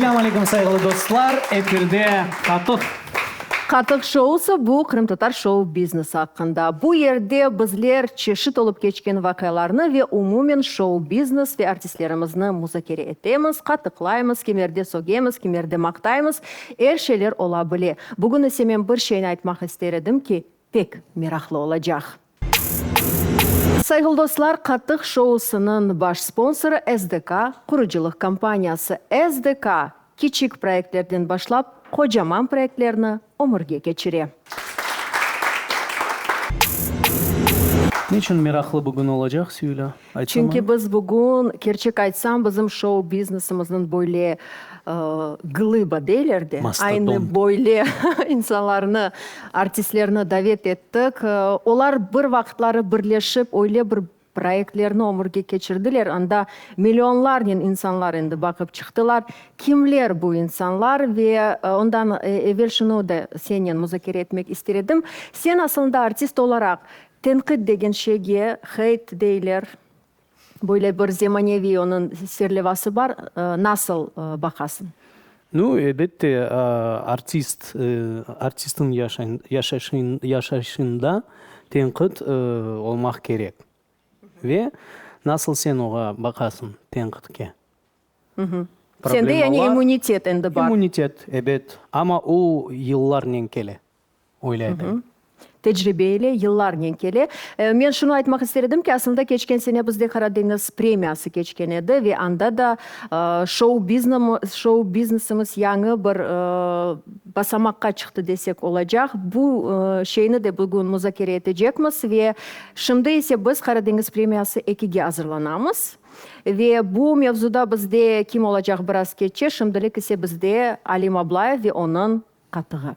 Assalamu alaikum saygılı dostlar. Efirde Katıq. Қатық шоусы бұл Қырым-татар шоу-бизнес хақында. Бұл ерде біздер чеші толып кечкен вақияларны ве умумен шоу-бизнес ве артистлерімізні музакере етеміз, қатықлаймыз, кемерде согеміз, кемерде мақтаймыз, шелер ола біле. Бүгін есе мен бір шейін айтмақ істередім ки, пек мерақлы олажақ. Сайгыл достар, Қатық шоусының баш спонсоры СДК құружилық компаниясы. СДК кичик проекттерден башлап, kocaman proyektlerini omurga keçire. Niçin meraklı bugün olacak Süla? Çünkü biz bugün, gerçek aytsam, bizim show biznesimizin böyle gılıba değillerdi. Aynı böyle insanlarını, artistlerini davet ettik. Olar bir vaxtları birleşip, öyle bir proyektlerini omurga keçirdiler. Anda milyonlarla insanlar endi bakıp çıktılar. Kimler bu insanlar ve ondan evvel şunu da senin muzakere etmek istedim. Sen aslında artist olarak tenkit degen şeyge hate deyler. Böyle bir zemanevi onun serlevası var. Nasıl bakasın? Ну, elbette artistin yaşayışında tenkit olmak gerek. Ve nasıl sen oğa bakasın tenkitke? Sende yani immunitet endi var. İmmunitet, evet. Ama o yıllar nenkele. Oylaydım. Tecrübeyle yıllar nenkele. Men şunu aytmak istedim ki aslında geçken sene bizde Karadeniz premiyası geçken edi ve anda da show biznesimiz yanı bir basamakka çıktı desek olacak. Bu şeyini de bugün muzakere edecekmiz ve şimdi ise biz Karadeniz premiyası 2'ge hazırlanamız. Ve bu mevzuda bizde kim olacak biraz geçe, şimdilik ise bizde Alim Ablayev ve onun Qatığı.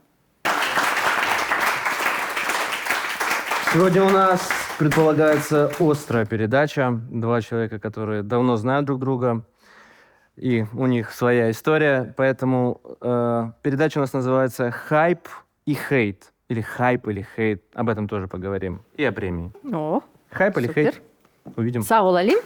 Сегодня у нас предполагается острая передача. Два человека, которые давно знают друг друга, и у них своя история. Поэтому передача у нас называется «Хайп и хейт». Или «Хайп» или «Хейт». Об этом тоже поговорим. И о премии. О, «Хайп» или супер. «Хейт». Увидим. Sağ ol Alim.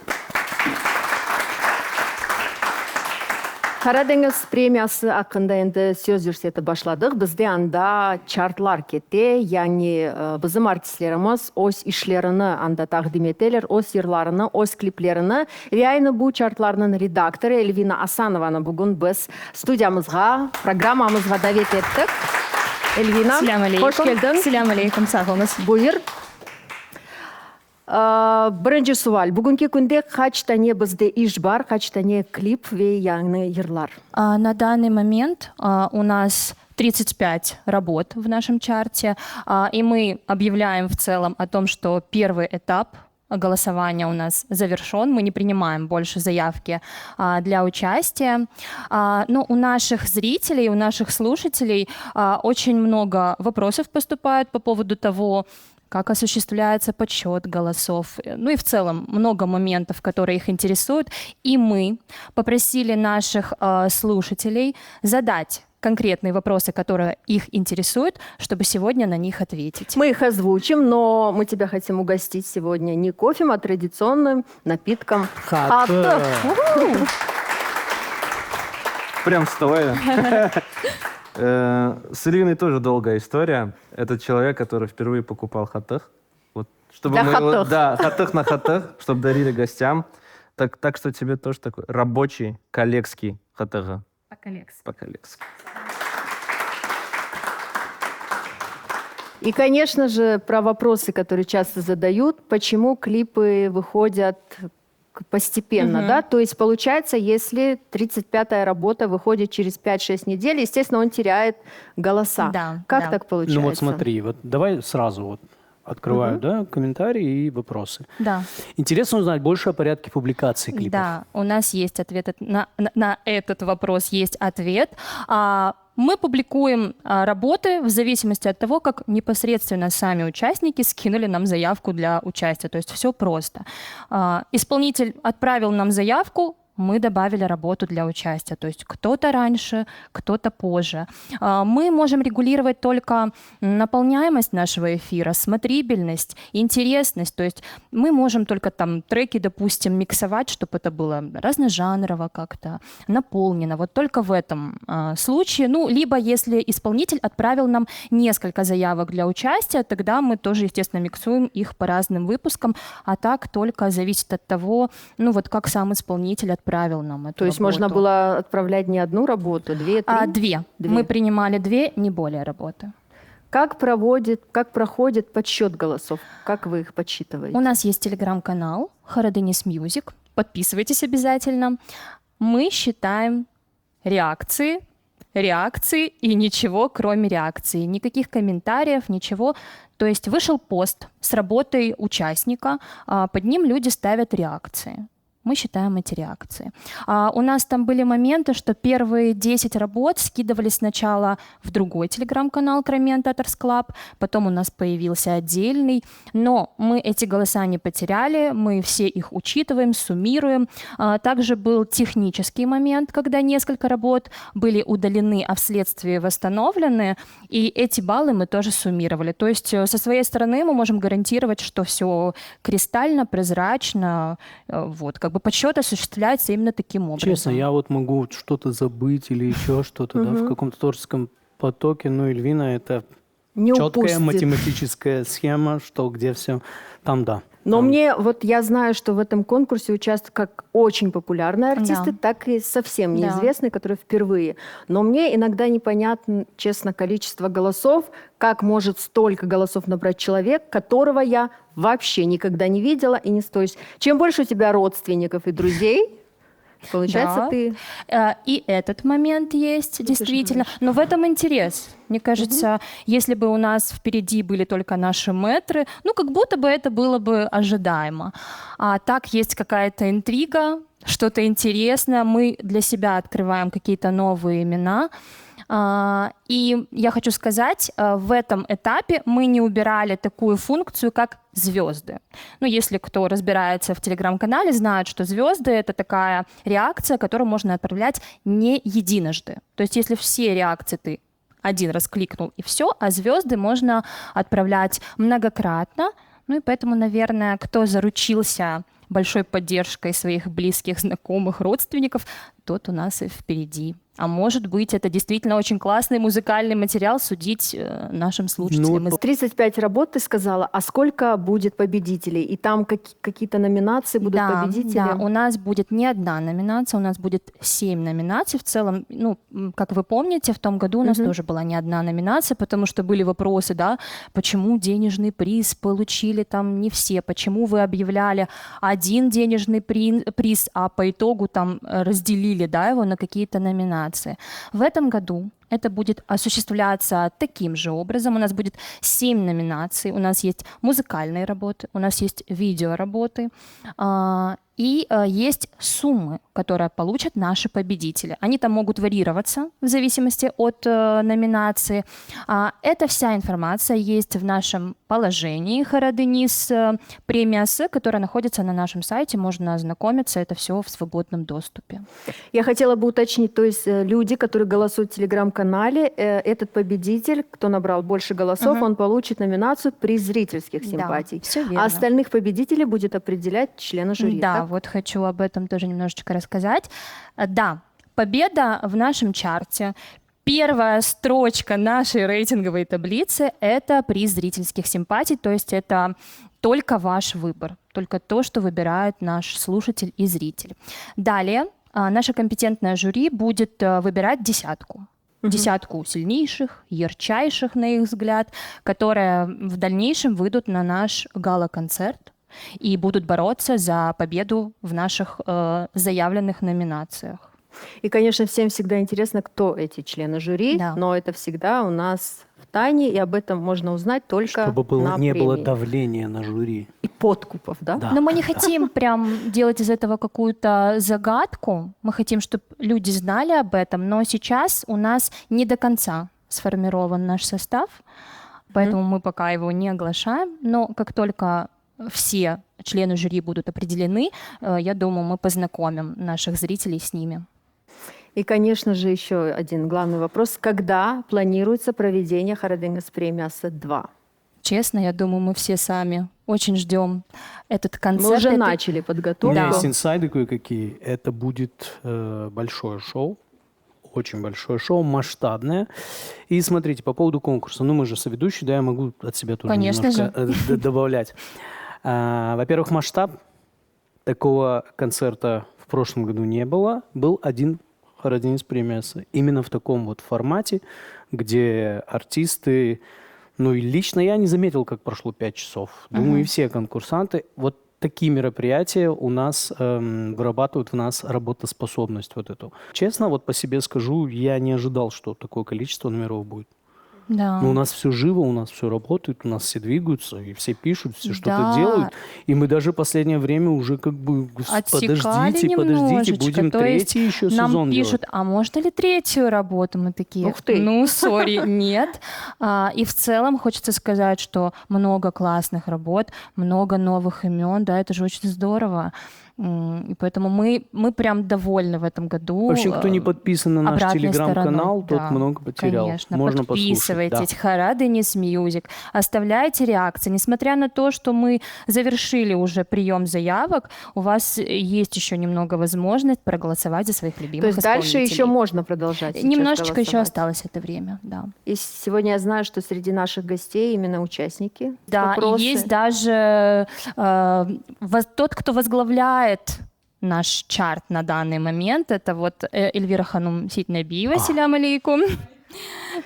Karadeniz premiyası hakkında endi söz yürseti başladık. Bizde anda chartlar kete, yani bizim artistlerimiz öz işlerini anda takdim eteler, öz yırlarını, öz kliplerini. Ve aynı bu chartlarının redaktörü Elvina Asanovan'ı bugün biz stüdyamızga, programmamızga davet ettik. Elvina, hoş geldin. Selamun aleyküm, sağ olunuz. Buyur. Birinci sual. Bugünkü günde kaç tane bizde iş var, kaç tane klip ve yani yırlar? На данный момент у нас 35 работ в нашем чарте, и мы объявляем в целом о том, что первый этап голосования у нас завершен. Мы не принимаем больше заявки для участия. Но у наших зрителей, у наших слушателей очень много вопросов поступает по поводу того, как осуществляется подсчет голосов. Ну и в целом много моментов, которые их интересуют. И мы попросили наших слушателей задать конкретные вопросы, которые их интересуют, чтобы сегодня на них ответить. Мы их озвучим, но мы тебя хотим угостить сегодня не кофе, а традиционным напитком Қатық. Прям стоя. С Ильиной тоже долгая история. Это человек, который впервые покупал хатых. Вот, чтобы хатых. Да, хатых на хатых, чтобы дарили гостям. Так что тебе тоже такой рабочий, коллегский хатыга. По-коллегски. И, конечно же, про вопросы, которые часто задают, почему клипы выходят постепенно, да? То есть, получается, если 35-я работа выходит через 5-6 недель, естественно, он теряет голоса. Да, как так получается? Ну вот смотри, вот давай сразу вот открываю, да, комментарии и вопросы. Да. Интересно узнать больше о порядке публикации клипов. Да, у нас есть ответ на этот вопрос, есть ответ. Мы публикуем работы в зависимости от того, как непосредственно сами участники скинули нам заявку для участия. То есть все просто. Исполнитель отправил нам заявку, мы добавили работу для участия. То есть кто-то раньше, кто-то позже. Мы можем регулировать только наполняемость нашего эфира, смотрибельность, интересность. То есть мы можем только там треки, допустим, миксовать, чтобы это было разножанрово как-то, наполнено. Вот только в этом случае. Ну, либо если исполнитель отправил нам несколько заявок для участия, тогда мы тоже, естественно, миксуем их по разным выпускам. А так только зависит от того, ну вот как сам исполнитель отправил нам эту То есть работу. можно было отправлять не одну работу, две, три? Две. Мы принимали 2, не более работы. Как проходит подсчет голосов? Как вы их подсчитываете? У нас есть телеграм-канал Хараденис Music. Подписывайтесь обязательно. Мы считаем реакции и ничего, кроме реакции. Никаких комментариев, ничего. То есть вышел пост с работой участника, под ним люди ставят реакции. Мы считаем эти реакции. У нас там были моменты, что первые 10 работ скидывались сначала в другой телеграм-канал Crimean Tatars Club, потом у нас появился отдельный, но мы эти голоса не потеряли, мы все их учитываем, суммируем. Также был технический момент, когда несколько работ были удалены, а вследствие восстановлены, и эти баллы мы тоже суммировали. То есть со своей стороны мы можем гарантировать, что все кристально, прозрачно, вот, как бы подсчет осуществляется именно таким образом. Честно, я вот могу что-то забыть или еще что-то, да, в каком-то творческом потоке, но Эльвина — это Не четкая упустит. математическая схема, что где все, там да. Но Там. мне, вот я знаю, что в этом конкурсе участвуют как очень популярные артисты, Да. так и совсем Да. неизвестные, которые впервые. Но мне иногда непонятно, честно, количество голосов, как может столько голосов набрать человек, которого я вообще никогда не видела и не стою. Чем больше у тебя родственников и друзей, получается, Да. ты... И этот момент есть, действительно. Но в этом интерес. Мне кажется, если бы у нас впереди были только наши мэтры, ну, как будто бы это было бы ожидаемо. А так есть какая-то интрига, что-то интересное. Мы для себя открываем какие-то новые имена. И я хочу сказать, в этом этапе мы не убирали такую функцию, как звезды. Ну, если кто разбирается в телеграм-канале, знает, что звезды — это такая реакция, которую можно отправлять не единожды. То есть если все реакции ты один раз кликнул и все, а звезды можно отправлять многократно. Ну и поэтому, наверное, кто заручился большой поддержкой своих близких, знакомых, родственников, тот у нас и впереди. А может быть, это действительно очень классный музыкальный материал судить нашим слушателям. 35 работ, ты сказала, а сколько будет победителей? И там какие-то номинации будут победители? Да, у нас будет не одна номинация, у нас будет 7 номинаций в целом. Ну, как вы помните, в том году у нас тоже была не одна номинация, потому что были вопросы, да, почему денежный приз получили там не все, почему вы объявляли один денежный приз, а по итогу там разделили, да, его на какие-то номинации. В этом году это будет осуществляться таким же образом. У нас будет 7 номинаций. У нас есть музыкальные работы, у нас есть видеоработы и есть суммы, которые получат наши победители. Они там могут варьироваться в зависимости от номинации. Эта вся информация есть в нашем положении Хараденис премия С, которая находится на нашем сайте. Можно ознакомиться, это все в свободном доступе. Я хотела бы уточнить, то есть люди, которые голосуют в телеграм-канале, этот победитель, кто набрал больше голосов, он получит номинацию «Приз зрительских симпатий». Да, всё верно. А остальных победителей будет определять члены жюри. Да, так? вот хочу об этом тоже немножечко рассказать. Да, победа в нашем чарте. Первая строчка нашей рейтинговой таблицы – это приз зрительских симпатий, то есть это только ваш выбор, только то, что выбирает наш слушатель и зритель. Далее наше компетентное жюри будет выбирать десятку. Десятку сильнейших, ярчайших, на их взгляд, которые в дальнейшем выйдут на наш гала-концерт и будут бороться за победу в наших заявленных номинациях. И, конечно, всем всегда интересно, кто эти члены жюри, Да. но это всегда у нас в тайне, и об этом можно узнать только Чтобы на не было премии. давления на жюри. И подкупов, да? Да. Но мы не хотим прям делать из этого какую-то загадку. Мы хотим, чтобы люди знали об этом. Но сейчас у нас не до конца сформирован наш состав, поэтому мы пока его не оглашаем. Но как только все члены жюри будут определены, я думаю, мы познакомим наших зрителей с ними. И, конечно же, еще один главный вопрос. Когда планируется проведение Харадингас премиясы 2? Честно, я думаю, мы все сами очень ждем этот концерт. Мы уже Это- начали У подготовку. меня есть инсайды кое-какие. Это будет большое шоу, очень большое шоу, масштабное. И смотрите, по поводу конкурса. Ну, мы же соведущие, да, я могу от себя тоже Конечно немножко добавлять. Во-первых, масштаб. Такого концерта в прошлом году не было. Был один Харадингас премиясы. Именно в таком вот формате, где артисты... Ну и лично я не заметил, как прошло 5 часов. Думаю, и все конкурсанты. Вот такие мероприятия у нас вырабатывают в нас работоспособность вот эту. Честно, вот по себе скажу, я не ожидал, что такое количество номеров будет. Да. Но у нас все живо, у нас все работает, у нас все двигаются, и все пишут, все что-то Да. делают. И мы даже в последнее время уже как бы Отсекали подождите, немножечко. будем То есть третий еще нам сезон пишут, делать. а можно ли третью работу? Мы такие, Ух ты. ну, сори, нет. И в целом хочется сказать, что много классных работ, много новых имен, да, это же очень здорово. И поэтому мы прям довольны в этом году. В общем, кто не подписан на наш обратной телеграм-канал, стороной, тот да, много потерял. Конечно, Можно подписывайтесь, послушать. Харадингас Мьюзик, оставляйте реакции. Несмотря на то, что мы завершили уже прием заявок, у вас есть еще немного возможность проголосовать за своих любимых То есть дальше исполнителей. еще можно продолжать сейчас Немножечко еще голосовать. осталось это время, да. И сегодня я знаю, что среди наших гостей именно участники. Да, Вопросы. и есть даже тот, кто возглавляет наш чарт на данный момент, это вот Эльвира Ханум Ситнабиева, селям алейкум.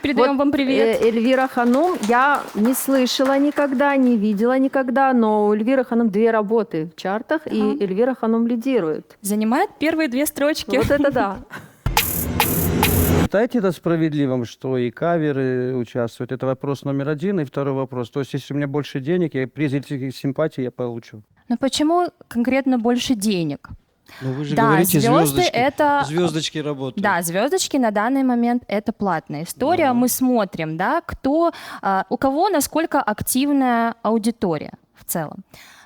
Передаем вам привет. Эльвира Ханум я не слышала никогда, не видела никогда, но у Эльвиры Ханум 2 работы в чартах, и Эльвира Ханум лидирует. Занимает первые 2 строчки. Вот это да. Считаете это справедливым, что и каверы участвуют? Это вопрос номер 1. И второй вопрос. То есть, если у меня больше денег, я приз зрительских симпатий я получу. Но почему конкретно больше денег? Ну, вы же Да, говорите, звезды звездочки. это- Звездочки работают. Да, звездочки на данный момент это платная история. Мы смотрим, да, у кого насколько активная аудитория в целом.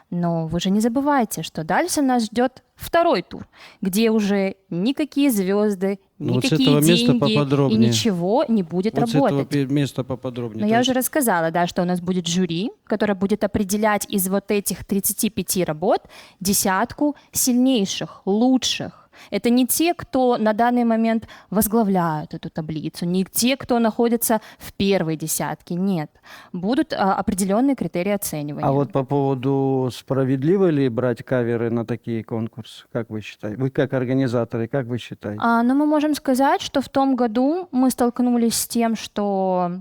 Но вы же не забывайте, что дальше нас ждет второй тур, где уже никакие звезды, Ну, вот с никакие этого места деньги и поподробнее. ничего не будет Вот с работать. этого места поподробнее. Но То я есть уже рассказала, да, что у нас будет жюри, которое будет определять из вот этих 35 работ десятку сильнейших, лучших. Это не те, кто на данный момент возглавляют эту таблицу, не те, кто находится в первой десятке, нет. Будут определенные критерии оценивания. А вот по поводу, справедливо ли брать каверы на такие конкурсы, как вы считаете? Вы как организаторы, как вы считаете? Но мы можем сказать, что в том году мы столкнулись с тем, что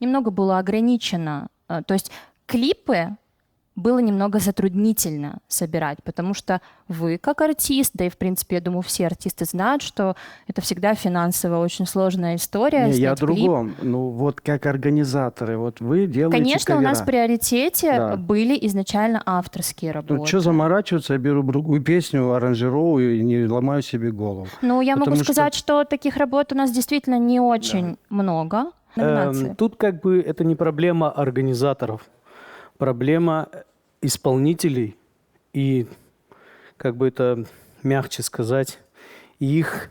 немного было ограничено. То есть клипы было немного затруднительно собирать, потому что вы, как артист, да и, в принципе, я думаю, все артисты знают, что это всегда финансово очень сложная история. Не, я о снять клип. другом. Ну, вот как организаторы, вот вы делаете Конечно, у нас в кавера. приоритете Да. были изначально авторские работы. Ну, что заморачиваться, я беру другую песню, аранжировую и не ломаю себе голову. Ну, я могу Потому что- сказать, что таких работ у нас действительно не очень много. Номинации. Тут как бы это не проблема организаторов, проблема исполнителей и, как бы это мягче сказать, их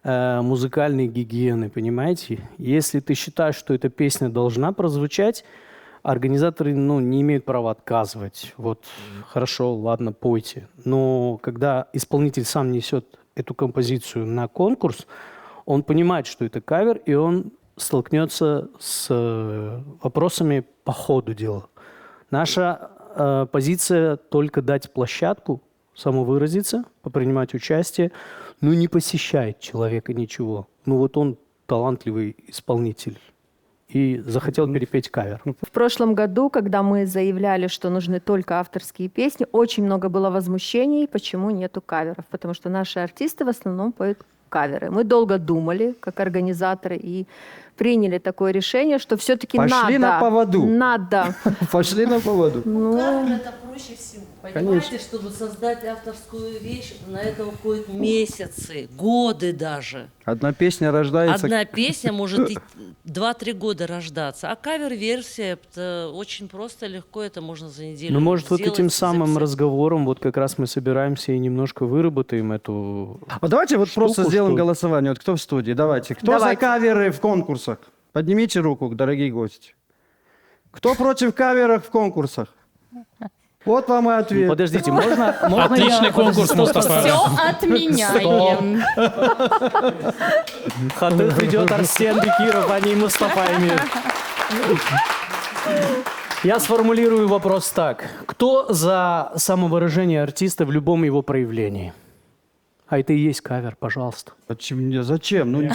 музыкальной гигиены, понимаете? Если ты считаешь, что эта песня должна прозвучать, организаторы, не имеют права отказывать. Вот, хорошо, ладно, пойте. Но когда исполнитель сам несет эту композицию на конкурс, он понимает, что это кавер, и он столкнется с вопросами по ходу дела. Наша позиция только дать площадку, самовыразиться, попринимать участие, но не посещает человека ничего. Вот он талантливый исполнитель и захотел перепеть кавер. В прошлом году, когда мы заявляли, что нужны только авторские песни, очень много было возмущений, почему нету каверов, потому что наши артисты в основном поют каверы. Мы долго думали, как организаторы, и приняли такое решение, что все-таки надо. Пошли на поводу. Надо. Пошли на поводу. Кавер это проще всего. Понимаете, чтобы создать авторскую вещь, на это уходят месяцы, годы даже. Одна песня рождается. Одна песня может и 2-3 года рождаться, а кавер-версия это очень просто, легко, это можно за неделю Ну, может, вот сделать, этим самым записать. разговором вот как раз мы собираемся и немножко выработаем эту... Вот давайте вот просто штуку, сделаем что- голосование. Вот кто в студии? Давайте. Кто за Давайте. каверы в конкурсах? Поднимите руку, дорогие гости. Кто против каверов в конкурсах? Вот вам и ответ. Подождите, можно Отличный конкурс, Мустафа. Все отменяем. Хатых идет Арсен Бекиров, а не Мустафа Эмир. Я сформулирую вопрос так. Кто за самовыражение артиста в любом его проявлении? А это и есть кавер, пожалуйста. Почему? Зачем? Ну, я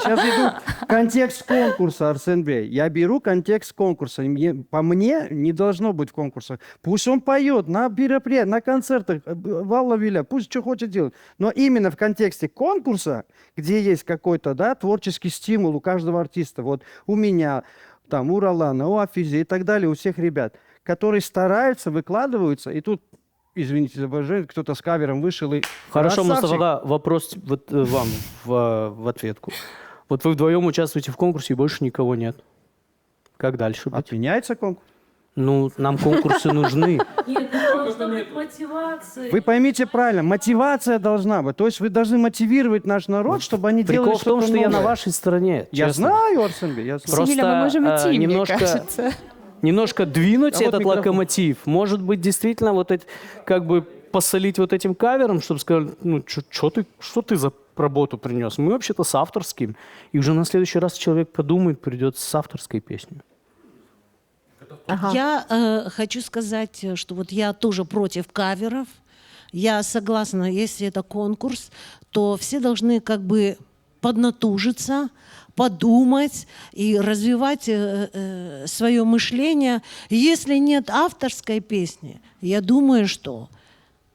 сейчас иду контекст конкурса, Арсен Бей. Я беру контекст конкурса. По мне не должно быть в конкурсах. Пусть он поет на мероприятиях, на концертах, Валла Виля, пусть что хочет делать. Но именно в контексте конкурса, где есть какой-то, да, творческий стимул у каждого артиста. Вот у меня, там, у Ролана, у Афизи и так далее, у всех ребят, которые стараются, выкладываются, и тут, извините за выражение, кто-то с кавером вышел и... Хорошо, красавчик. Мустафа, вопрос вот, вам в ответку. Вот вы вдвоем участвуете в конкурсе, и больше никого нет. Как дальше быть? Отменяется конкурс? Ну, нам конкурсы нужны. Нет, должна быть мотивация. Вы поймите правильно, мотивация должна быть. То есть вы должны мотивировать наш народ, чтобы они делали Прикол в том, что-то что я на новое. вашей стороне. Я честно. знаю, Арсенбей, я знаю. Просто, Силя, мы можем идти, мне немножко, кажется. немножко двинуть А вот этот микрофон. локомотив. Может быть, действительно, вот эти, как бы посолить вот этим кавером, чтобы сказать, ну, что ты за работу принес? Мы вообще-то с авторским. И уже на следующий раз человек подумает, придет с авторской песней. Я хочу сказать, что вот я тоже против каверов. Я согласна, если это конкурс, то все должны как бы поднатужиться, подумать и развивать свое мышление. Если нет авторской песни, я думаю, что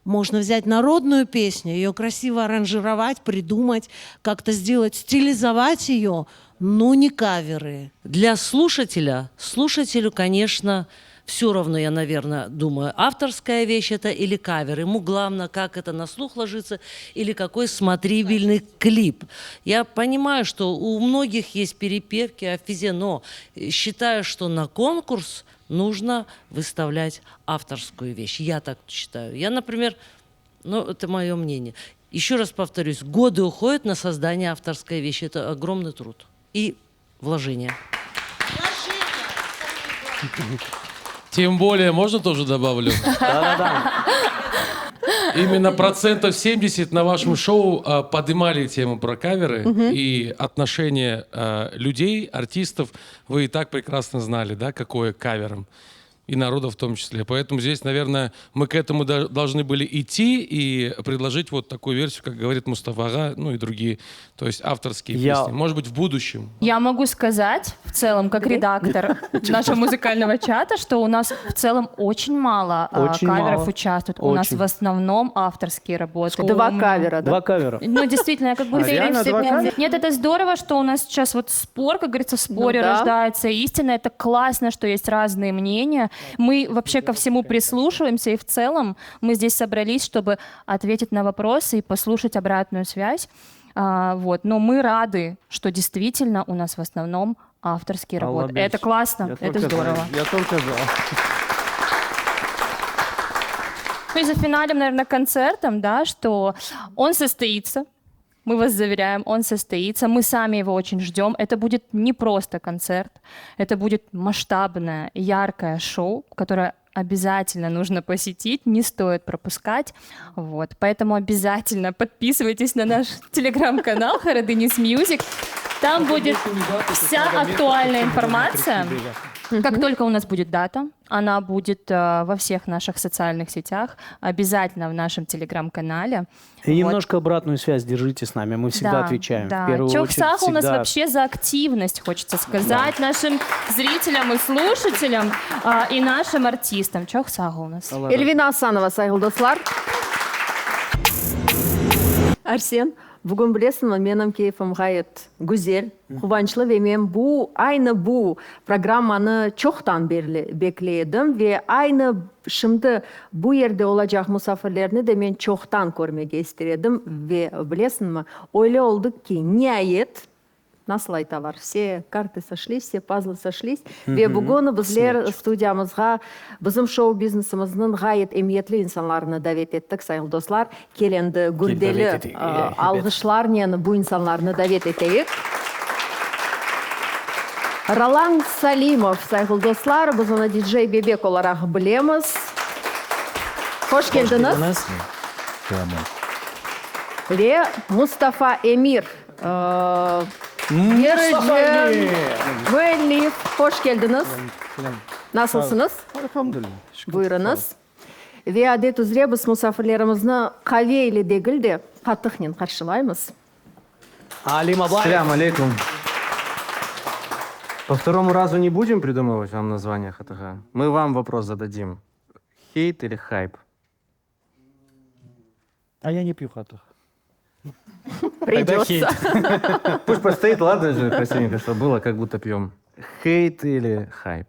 можно взять народную песню, ее красиво аранжировать, придумать, как-то сделать, стилизовать ее, но не каверы. Для слушателю, конечно, все равно, я, наверное, думаю, авторская вещь это или кавер. Ему главное, как это на слух ложится, или какой смотрибельный клип. Я понимаю, что у многих есть перепевки, афизе, но считаю, что на конкурс нужно выставлять авторскую вещь. Я так считаю. Я, например, ну, это мое мнение. Еще раз повторюсь, годы уходят на создание авторской вещи. Это огромный труд и вложение. Тем более, можно тоже добавлю? Именно 70% на вашем шоу поднимали тему про каверы и отношение людей, артистов. Вы и так прекрасно знали, да, какое кавером. И народа в том числе. Поэтому здесь, наверное, мы к этому должны были идти и предложить вот такую версию, как говорит Мустафа Ага, ну и другие, то есть авторские песни. Может быть, в будущем. Я могу сказать, в целом, как редактор нашего музыкального чата, что у нас в целом очень мало Очень каверов мало. участвует. У нас Очень. в основном авторские работы. Два кавера, да? Два кавера. Ну, действительно, я как бы... реально два кавера? Нет, это здорово, что у нас сейчас вот спор, как говорится, в споре Ну да. рождается истина. Это классно, что есть разные мнения. Мы вообще ко всему прислушиваемся, и в целом мы здесь собрались, чтобы ответить на вопросы и послушать обратную связь. Вот. Но мы рады, что действительно у нас в основном авторские работы. Молодец. Это классно, Я это только здорово. за. Я только за. Ну и за финалем, наверное, концертом, да, что он состоится. Мы вас заверяем, он состоится. Мы сами его очень ждем. Это будет не просто концерт. Это будет масштабное, яркое шоу, которое обязательно нужно посетить, не стоит пропускать. Вот. Поэтому обязательно подписывайтесь на наш телеграм-канал Харадынис Мьюзик. Там будет вся актуальная информация. Как только у нас будет дата, она будет во всех наших социальных сетях, обязательно в нашем телеграм-канале. И немножко обратную связь держите с нами, мы всегда отвечаем. Да. В первую Чохсах очередь у нас всегда. вообще за активность, хочется сказать, нашим зрителям и слушателям, и нашим артистам. Чохсах у нас. Эльвина Асанова, сайгыл достар. Арсен, Бүгін білесің, менің кейфім ғайет güzel, қуанчлы ve мен aynı bu программаны çoğtan bekledim ve aynı şimdi bu yerde olacak misafirlerini de men çoğtan görmege istedim ve білесің mi, öyle olduk ki nihayet nasıl айталар, все карты сошлись, все пазлы сошлись. Ve бүгін bizler студиямызға bizim шоу-бизнесіміздің ғайет emniyetli insanlarını davet ettik, sayın dostlar. Keленді gürdeli alғышлар нені bu insanlarını davet eteyik. Ролан Салимов, sayın dostlar, biz onu DJ Bebek olarak bilemiz. Hoş geldiniz. Ve Mustafa Emir. Müellif, hoş geldiniz. Nasılsınız? Elhamdülillah. Buyurunuz. Ve adet üzere biz misafirlerimizni kahve ile değil de qatiqnen qarşılaymiz. Алим Абаев. Салям алейкум. По второму разу не будем придумывать вам название хатага. Мы вам вопрос зададим. Хейт или хайп? А я не пью хатах. Придется. Пусть постоит, ладно же, красивенько, что было, как будто пьем. Хейт или хайп?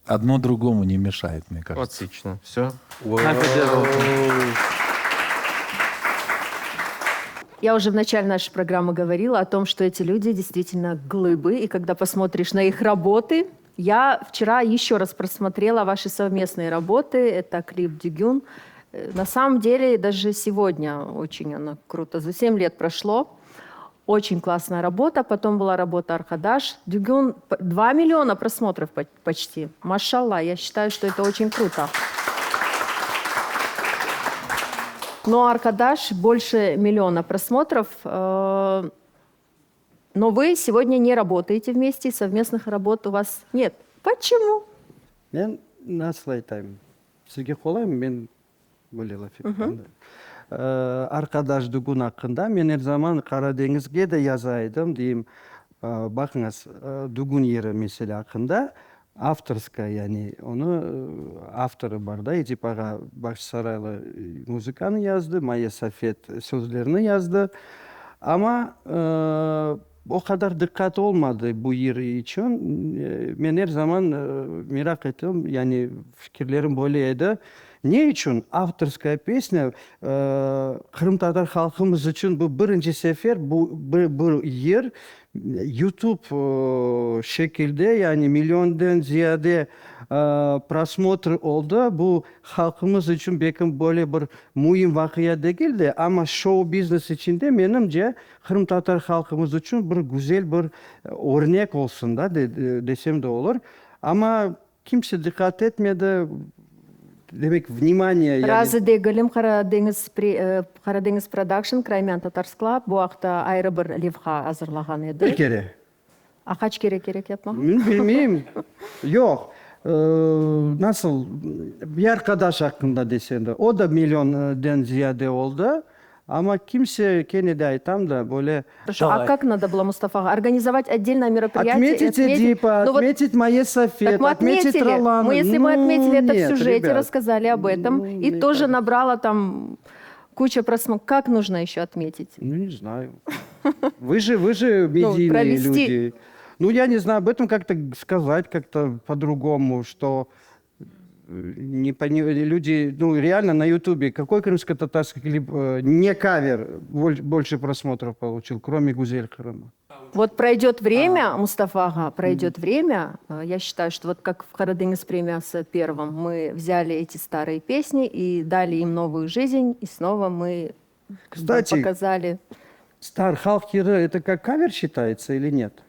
Одно другому не мешает, мне кажется. Отлично. Все. Нам поддерживал. Я уже в начале нашей программы говорила о том, что эти люди действительно глыбы, и когда посмотришь на их работы, я вчера еще раз просмотрела ваши совместные работы, это клип «Дюгюн». На самом деле, даже сегодня очень она круто. За 7 лет прошло. Очень классная работа. Потом была работа «Аркадаш». «Дюгюн» 2 миллиона просмотров почти. Машалла, я считаю, что это очень круто. Но «Аркадаш» больше 1 миллиона просмотров. Но вы сегодня не работаете вместе, совместных работ у вас нет. Почему? Мен nasıl айтайын? Сізге қолаймын, мен бөлел афектімді. Аркадаш Дүгін ақында мен әр заман Қарадеңізге де язайдым, деймін, бақыңыз, Дүгін ері меселе ақында, авторская, яғни, оны авторы бар да, Едипаға Бақшысарайлы музыканы yazdı, Майя Сафет sözlerini yazdı. Ama o kadar dikkat olmadı bu yeri için. Ben her zaman merak ettim, yani fikirlerim böyleydi. Ne için авторская piyesne Kırım Tatar halkımız için bu birinci sefer bu yer YouTube şekilde, yani milyondan ziyade просмотр oldu. Bu halkımız için belki böyle bir mühim vakıya değildi ama show business içinde benimce Kırım Tatar halkımız için bir güzel bir örnek olsun da desem de olur. Ama kimse dikkat etmedi. Demek внимание. Разы değilim Karadeniz Production, Krayman Tatarskla bu hafta ayrı bir levha hazırlagan edi. Bir kere. Kaç kere gerek yapmak? Bilmeyeyim. Yok. Nasıl? Bir arkadaş hakkında desen de. O da milyondan ziyade oldu. Ama kimse Kennedy'yi tam da böyle... Хорошо, а как надо было, Мустафа, организовать отдельное мероприятие? Отметить Эдипа, отметить Майя Сафет, отметить Ролана. Если мы отметили это в сюжете, ребят, рассказали об этом, и тоже набрало там куча просмотров. Как нужно еще отметить? Ну, не знаю. Вы же медийные провести. люди. Ну, я не знаю, об этом как-то сказать как-то по-другому, что... люди, ну, реально на Ютубе, какой крымско-татарский клип, не кавер, больше просмотров получил, кроме «Гузель Крыма». Вот пройдет время, Мустафа, пройдет время, я считаю, что вот как в Карадениз премиасы первом мы взяли эти старые песни и дали им новую жизнь, и снова мы показали. Стар Халкира, это как кавер считается или нет?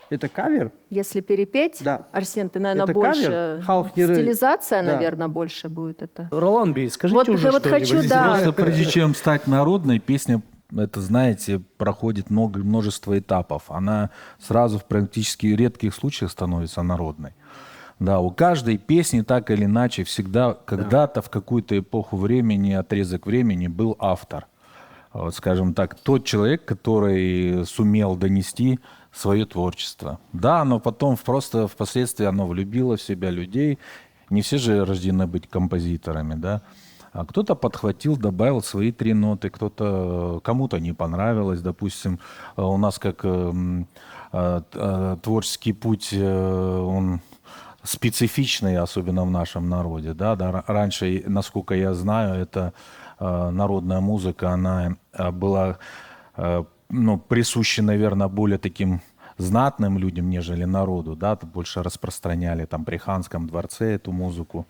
Это кавер? Если перепеть, да. Арсен, ты, наверное, это больше... Стилизация, да. Наверное, больше будет это. Ролан Бей, скажите вот, уже, вот что хочу, ли? да. Просто прежде чем стать народной, песня, это, знаете, проходит множество этапов. Она сразу в практически редких случаях становится народной. Да, у каждой песни так или иначе всегда когда-то в какую-то эпоху времени, отрезок времени был автор. Вот, скажем так, тот человек, который сумел донести свое творчество. Да, но потом просто впоследствии оно влюбило в себя людей. Не все же рождены быть композиторами, да. А кто-то подхватил, добавил свои 3 ноты, кто-то, кому-то не понравилось. Допустим, у нас как творческий путь, он специфичный, особенно в нашем народе. Да? Раньше, насколько я знаю, это народная музыка, она была присуща, наверное, более таким знатным людям, нежели народу. Да? Больше распространяли там при ханском дворце эту музыку.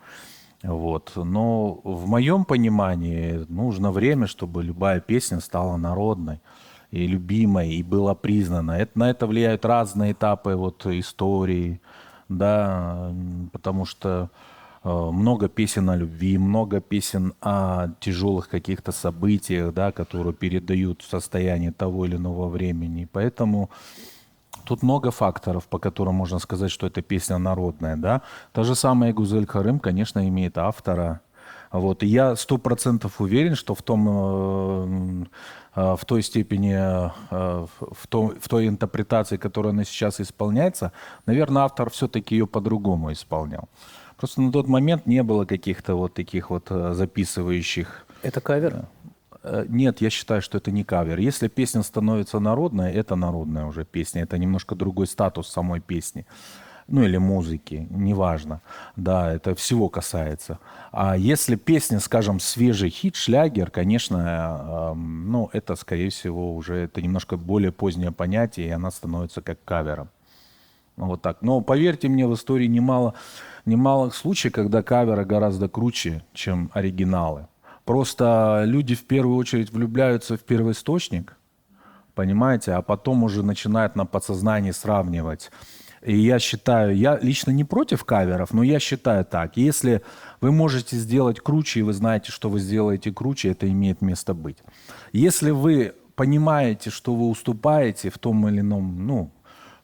Вот. Но в моем понимании нужно время, чтобы любая песня стала народной и любимой, и была признана. На это влияют разные этапы истории, да, потому что много песен о любви, много песен о тяжелых каких-то событиях, да, которые передают состояние того или иного времени. Поэтому тут много факторов, по которым можно сказать, что эта песня народная. Да? Та же самая Гузель Карым, конечно, имеет автора. Вот. И я 100% уверен, что в той степени, в той интерпретации, которая она сейчас исполняется, наверное, автор все-таки ее по-другому исполнял. Просто на тот момент не было каких-то таких записывающих. Это кавер? Нет, я считаю, что это не кавер. Если песня становится народной, это народная уже песня. Это немножко другой статус самой песни. Или музыки, неважно. Да, это всего касается. А если песня, скажем, свежий хит, шлягер, конечно, это, скорее всего, уже это немножко более позднее понятие, и она становится как кавером. Вот так. Но поверьте мне, в истории немало случаев, когда каверы гораздо круче, чем оригиналы. Просто люди в первую очередь влюбляются в первоисточник, понимаете, а потом уже начинают на подсознании сравнивать. И я считаю, я лично не против каверов, но я считаю так, если вы можете сделать круче, и вы знаете, что вы сделаете круче, это имеет место быть. Если вы понимаете, что вы уступаете в том или ином,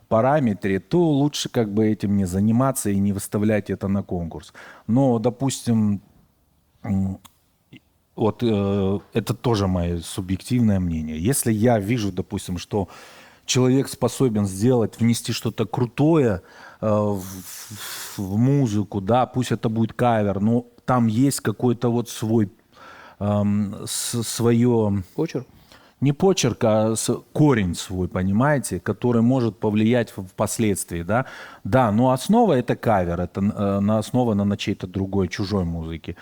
параметре, то лучше этим не заниматься и не выставлять это на конкурс. Но, допустим, это тоже мое субъективное мнение. Если я вижу, допустим, что человек способен внести что-то крутое в музыку, да, пусть это будет кавер, но там есть какой-то свой, свое... Почерк? Не почерк, а корень свой, понимаете, который может повлиять впоследствии, да. Да, но основа это кавер, это основано на чьей-то другой, чужой музыке.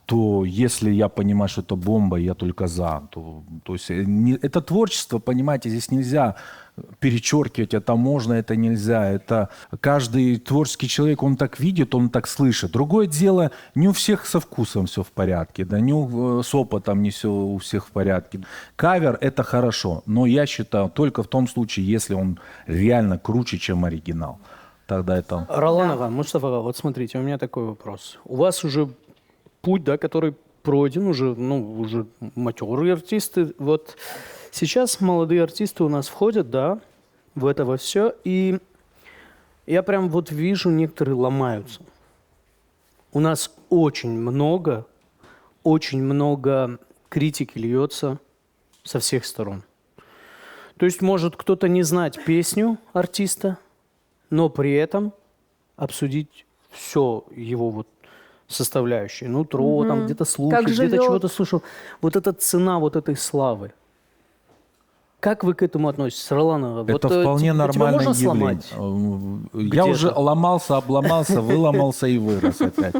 То если я понимаю, что это бомба, я только за. То есть это творчество, понимаете, здесь нельзя перечеркивать, это можно, это нельзя. Это каждый творческий человек, он так видит, он так слышит. Другое дело, не у всех со вкусом все в порядке, да, с опытом не все у всех в порядке. Кавер – это хорошо, но я считаю, только в том случае, если он реально круче, чем оригинал. Тогда это... Роланова, Мустафа, вот смотрите, у меня такой вопрос. У вас уже путь, да, который пройден, уже матерые артисты. Вот сейчас молодые артисты у нас входят, да, в это во все, и я прям вижу, некоторые ломаются. У нас очень много критики льется со всех сторон. То есть может кто-то не знать песню артиста, но при этом обсудить все его составляющие. Нутро, там где-то слушать, где-то чего-то слышал. Вот эта цена этой славы. Как вы к этому относитесь, Роланова? Это вполне нормальное можно явление. Я уже ломался, обломался, выломался и вырос опять.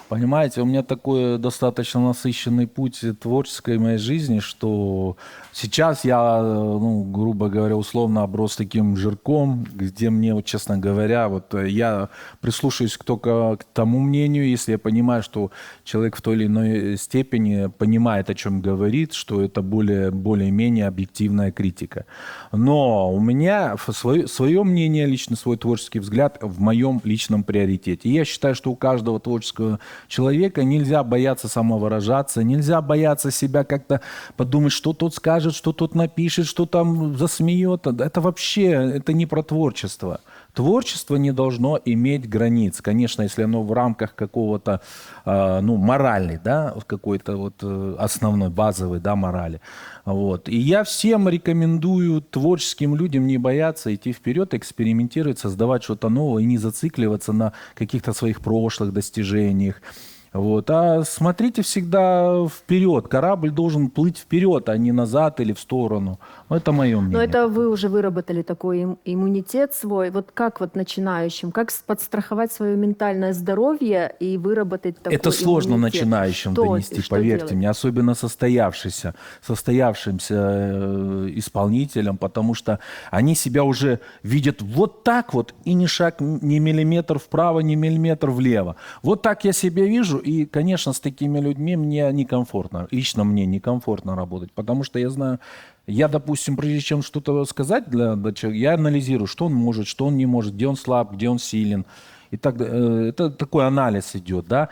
Понимаете, у меня такой достаточно насыщенный путь творческой моей жизни, что сейчас я, грубо говоря, условно оброс таким жирком, где мне, честно говоря, я прислушиваюсь только к тому мнению, если я понимаю, что человек в той или иной степени понимает, о чем говорит, что это более-менее объективная критика. Но у меня свое мнение, лично свой творческий взгляд в моем личном приоритете. И я считаю, что у каждого творческого человека нельзя бояться самовыражаться, нельзя бояться себя как-то подумать, что тот скажет, что тот напишет, что там засмеет. Это вообще не про творчество. Творчество не должно иметь границ. Конечно, если оно в рамках какого-то, моральной, да, какой-то основной, базовой, да, морали. И я всем рекомендую творческим людям не бояться идти вперед, экспериментировать, создавать что-то новое и не зацикливаться на каких-то своих прошлых достижениях. Вот. А смотрите всегда вперед. Корабль должен плыть вперед, а не назад или в сторону. Ну, это мое мнение. Но это вы уже выработали такой иммунитет свой. Вот как вот начинающим, как подстраховать свое ментальное здоровье и выработать такой Это сложно иммунитет? начинающим Что- донести, что поверьте делать? мне, особенно состоявшимся исполнителям, потому что они себя уже видят вот так вот, и ни шаг, ни миллиметр вправо, ни миллиметр влево. Вот так я себя вижу, и, конечно, с такими людьми мне некомфортно, лично мне некомфортно работать, потому что я знаю, допустим, прежде чем что-то сказать для человека, я анализирую, что он может, что он не может, где он слаб, где он силен. И так, это такой анализ идет, да.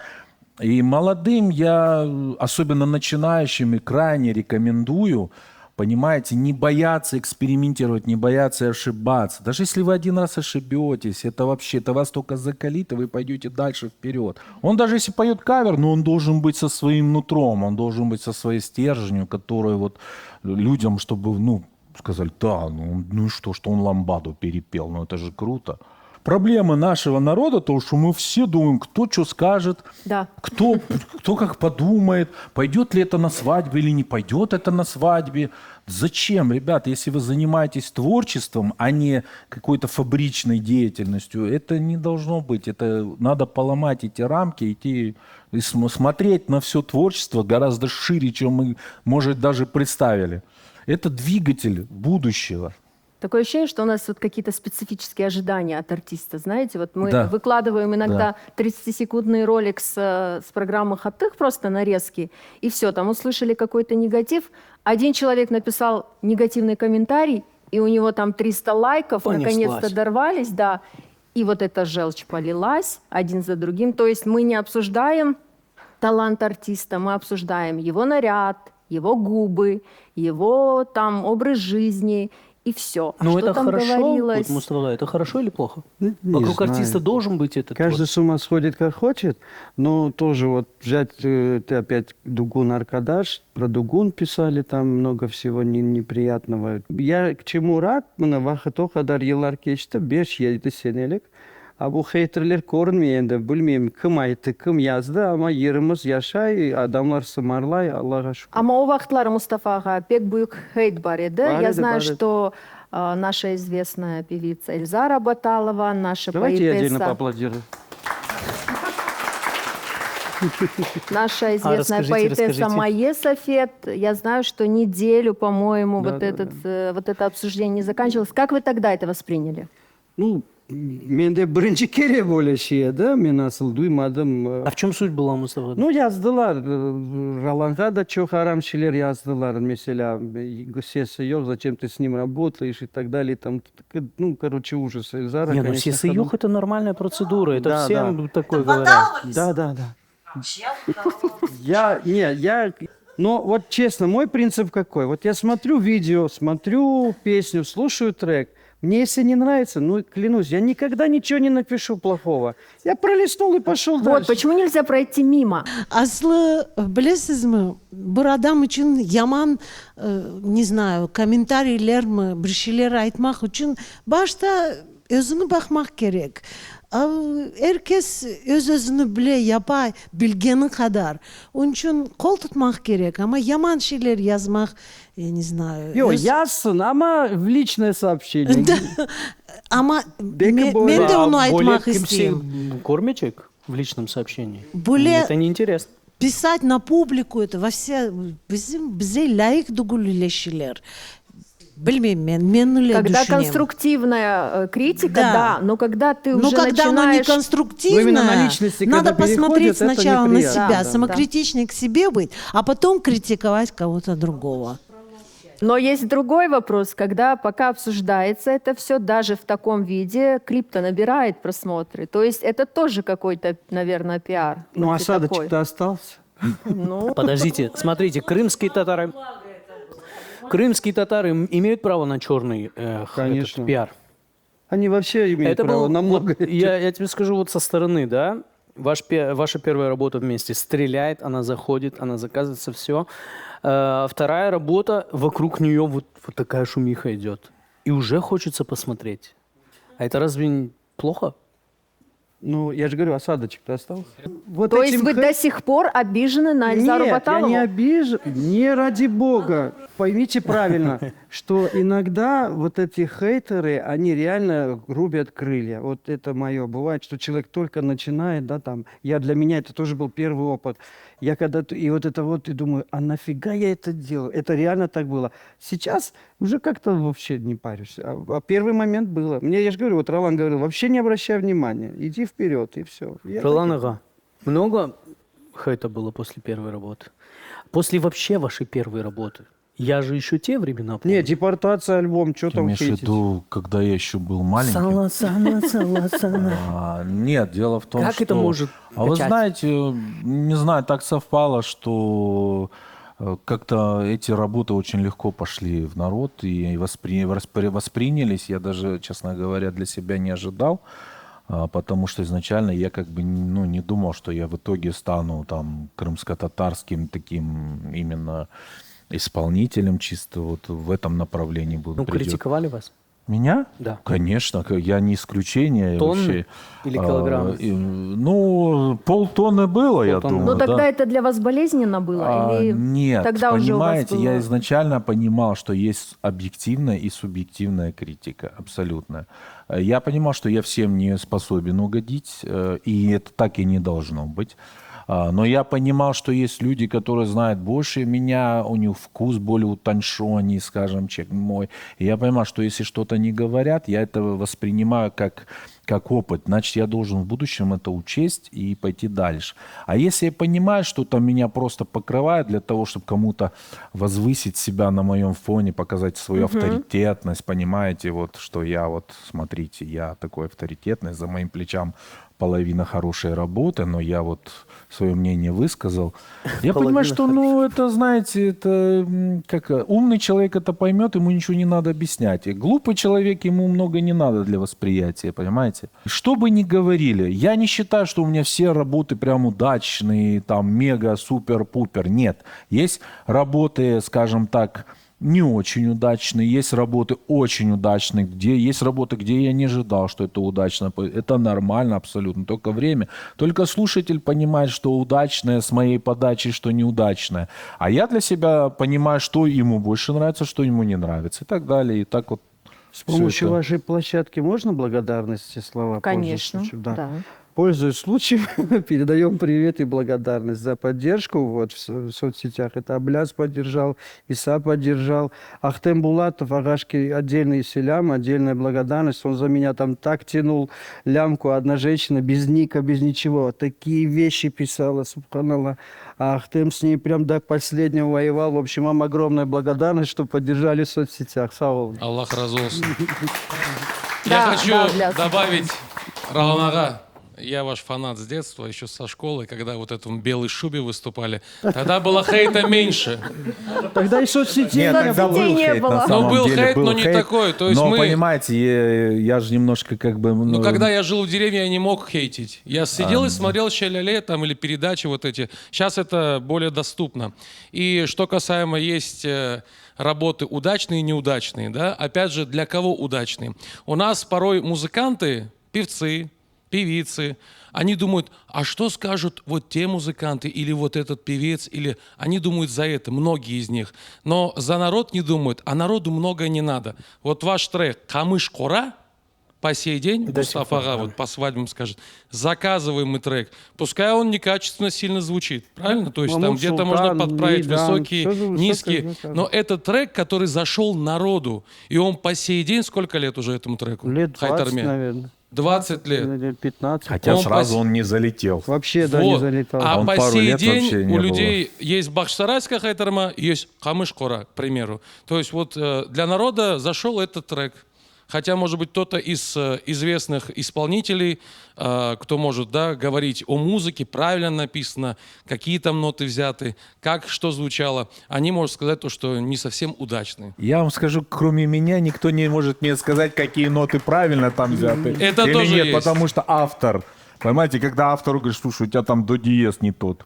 И молодым я, особенно начинающим, и крайне рекомендую, понимаете, не бояться экспериментировать, не бояться ошибаться. Даже если вы один раз ошибетесь, это вас только закалит, и вы пойдете дальше вперед. Он даже если поет кавер, но он должен быть со своим нутром, он должен быть со своей стержнью, которая вот людям, чтобы, сказали, да, ну и что он ламбаду перепел, ну это же круто. Проблема нашего народа, то, что мы все думаем, кто что скажет, Да. кто как подумает, пойдет ли это на свадьбе или не пойдет это на свадьбе. Зачем, ребята, если вы занимаетесь творчеством, а не какой-то фабричной деятельностью, это не должно быть. Это надо поломать эти рамки, идти и смотреть на все творчество гораздо шире, чем мы, может, даже представили. Это двигатель будущего. Такое ощущение, что у нас вот какие-то специфические ожидания от артиста. Знаете, вот мы Да. выкладываем иногда 30-секундный ролик с программы «Хатых», просто нарезки, и все, там услышали какой-то негатив. Один человек написал негативный комментарий, и у него там 300 лайков, Понеслась. наконец-то дорвались, да. И вот эта желчь полилась один за другим. То есть мы не обсуждаем талант артиста, мы обсуждаем его наряд, его губы, его там образ жизни – и все. Ну, Что это там хорошо, говорилось? вот, Мустафа, это хорошо или плохо? Не Вокруг знаю. артиста должен быть этот Каждый вот. с ума сходит, как хочет, но тоже вот взять, ты опять Дугун Аркадаш, про Дугун писали, там много всего неприятного. Я к чему рад, мына вақыт о қадар yıllar geçti, 5-7 senelik. А bu хейтерлер көрінмейді, білмеймін, кім айтты, кім yazdı, ama yerimiz yaşay, адамлар сымарлай, Аллаға шүкір. Ama o vaxtlar Мустафаға пек büyük хейт бар еді. Бар Я еді, знаю, бар еді. что наша известная певица Эльзара Баталова, наша Давайте я отдельно поэтесса, поаплодирую. наша известная расскажите. поэтесса Майя Сафет. Я знаю, что неделю, по-моему, Да, вот, да, вот это обсуждение не заканчивалось. Как вы тогда это восприняли? Ну, менде бірінші кере böyle şey еді, мен asıl duymadım. А в чем суть была, Мустафа? Ну, yazdılar. Роланға да çok haram şeyler yazdılar. Mesela сесі yok, зачем ты с ним работаешь и так далее. Там, ну, короче, ужас. Эльзара, Не, ну конечно, сесаюх это нормальная процедура, это Да, всем такое говорят. Да. Но вот честно, мой принцип какой? Вот я смотрю видео, смотрю песню, слушаю трек. Мне если не нравится, ну, клянусь, я никогда ничего не напишу плохого. Я пролистнул и пошел Вот, дальше. почему нельзя пройти мимо? Аслы, білесізмі, бір адам үшін яман, не знаю, комментарийлермі, бір şeyler айтмақ үшін башта өзіні бақмақ керек. Herkes öz-özünü bile yapay, bilgeni kadar. Onun için kol tutmak gerek ama yaman şeyler yazmak, не знаю. Yok, yazsın ama в личное сообщение. Ama Belki bu- ben de onu более айтmak isteyeyim. кормячек в личном сообщении. Более Это неинтересно. писать на публику это во все bize layık duguluyla şeyler. Bilmem ben öyle Когда düşünüyorum. конструктивная критика, Да. да, но когда ты Но уже когда оно не начинаешь... конструктивное, Ну, именно на личности, надо когда переходит, посмотреть это сначала на неприятно. себя, Да, самокритичный к себе быть, а потом критиковать кого-то другого. Но есть другой вопрос, когда пока обсуждается это все, даже в таком виде, клип-то набирает просмотры. То есть это тоже какой-то, наверное, пиар. Ну, Вот и такой. осадочек-то остался. Ну, Подождите, смотрите, крымские татары имеют право на черный Конечно. пиар. Они вообще имеют Это право был, на много. вот я тебе скажу вот со стороны, да, ваша первая работа вместе стреляет, она заходит, она заказывается, все. Вторая работа, вокруг нее вот такая шумиха идет. И уже хочется посмотреть. А это разве плохо? Ну, я же говорю, осадочек-то остался. Вот То есть этим вы до сих пор обижены на Эльзару Нет, Баталову? я не обижен. Не ради бога. Поймите правильно, что иногда вот эти хейтеры, они реально рубят крылья. Вот это мое. Бывает, что человек только начинает, да, там. Для меня это тоже был первый опыт. Я когда-то, и вот это вот, и думаю, а нафига я это делаю? Это реально так было. Сейчас уже как-то вообще не парюсь. А первый момент было. Я же говорю, вот Ролан говорил, вообще не обращай внимания. Иди вперед, и все. Ролан Ага, много хейта было после первой работы? После вообще вашей первой работы? Я же еще те времена помню. Нет, депортация, альбом, что Ты там имеешь в хейтить? виду, когда я еще был маленьким? Нет, дело в том, Как что... это может А вы качать? знаете, не знаю, так совпало, что как-то эти работы очень легко пошли в народ и воспринялись. Я даже, честно говоря, для себя не ожидал, потому что изначально я как бы не думал, что я в итоге стану там крымско-татарским таким именно исполнителем, чисто вот в этом направлении буду. Ну, критиковали вас? Меня? Да. Конечно, я не исключение. Тонны вообще. или килограммы? Ну, полтонны было, я Полтонны. думаю. Ну тогда да. это для вас болезненно было? Или Нет, тогда уже у вас понимаете, было... я изначально понимал, что есть объективная и субъективная критика, абсолютно. Я понимал, что я всем не способен угодить, и это так и не должно быть. Но я понимал, что есть люди, которые знают больше меня, у них вкус более утонченный, скажем, чем мой. И я понимал, что если что-то не говорят, я это воспринимаю как опыт. Значит, я должен в будущем это учесть и пойти дальше. А если я понимаю, что там меня просто покрывают для того, чтобы кому-то возвысить себя на моем фоне, показать свою авторитетность, понимаете, вот, что я вот, смотрите, я такой авторитетный, за моим плечом половина хорошей работы, но я вот свое мнение высказал. Я понимаю, что, это, знаете, это как умный человек это поймет, ему ничего не надо объяснять. И глупый человек, ему много не надо для восприятия, понимаете? Что бы ни говорили, я не считаю, что у меня все работы прям удачные, там, мега, супер, пупер. Нет. Есть работы, скажем так, не очень удачные, есть работы очень удачные, есть работы, где я не ожидал, что это удачно. Это нормально абсолютно, только время. Только слушатель понимает, что удачное с моей подачи, что неудачное. А я для себя понимаю, что ему больше нравится, что ему не нравится и так далее. И так вот. С помощью вашей площадки можно благодарности слова? Конечно, пользуясь случаем? да. Пользуясь случаем, передаем привет и благодарность за поддержку вот, в соцсетях. Это Абляс поддержал, Иса поддержал. Ахтем Булатов, Агашки, отдельный селям, отдельная благодарность. Он за меня там так тянул лямку. Одна женщина без ника, без ничего. Такие вещи писала, субханаллах. А Ахтем с ней прям до последнего воевал. В общем, вам огромная благодарность, что поддержали в соцсетях. Сау. Аллах разулся. Да, Я хочу Абляс. добавить, Ролан Ага, я ваш фанат с детства, еще со школы, когда вот этом белой шубе выступали. Тогда было хейта меньше. Тогда и соцсетей Нет, тогда был Соцсетей не хейт, было. на Ну, самом был деле, хейт, но не такой. То есть но, мы- понимаете, я же немножко как бы... Ну, когда я жил в деревне, я не мог хейтить. Я сидел и смотрел «Ща-ля-ле» там или передачи вот эти. Сейчас это более доступно. И что касаемо есть работы удачные и неудачные, да, опять же, для кого удачные? У нас порой музыканты, певцы, певицы, они думают, а что скажут вот те музыканты или вот этот певец, или они думают за это, многие из них. Но за народ не думают, а народу многое не надо. Вот ваш трек «Камыш Кора» по сей день, Мустафа Ага вот по свадьбам скажет, заказываемый трек, пускай он некачественно сильно звучит, правильно? То есть там Мамут где-то Султан, можно подправить Мидан, высокие, всё же высокое низкие, заказано. но это трек, который зашел народу, и он по сей день, сколько лет уже этому треку? Лет 20, Хайтарме? наверное. 20 лет. Лет 15. Хотя Он сразу он не залетел. Вообще, да, не Вот. залетал. А Он по пару сей лет день вообще не у было. людей есть Бахчисарайская хайтарма, есть Камыш Кора, к примеру. То есть вот для народа зашел этот трек. Хотя, может быть, кто-то из известных исполнителей, кто может, да, говорить о музыке, правильно написано, какие там ноты взяты, как что звучало, они могут сказать то, что не совсем удачные. Я вам скажу, кроме меня, никто не может мне сказать, какие ноты правильно там взяты. Это или тоже нет, есть. потому что автор. Понимаете, когда автору говоришь, слушай, у тебя там до диез не тот.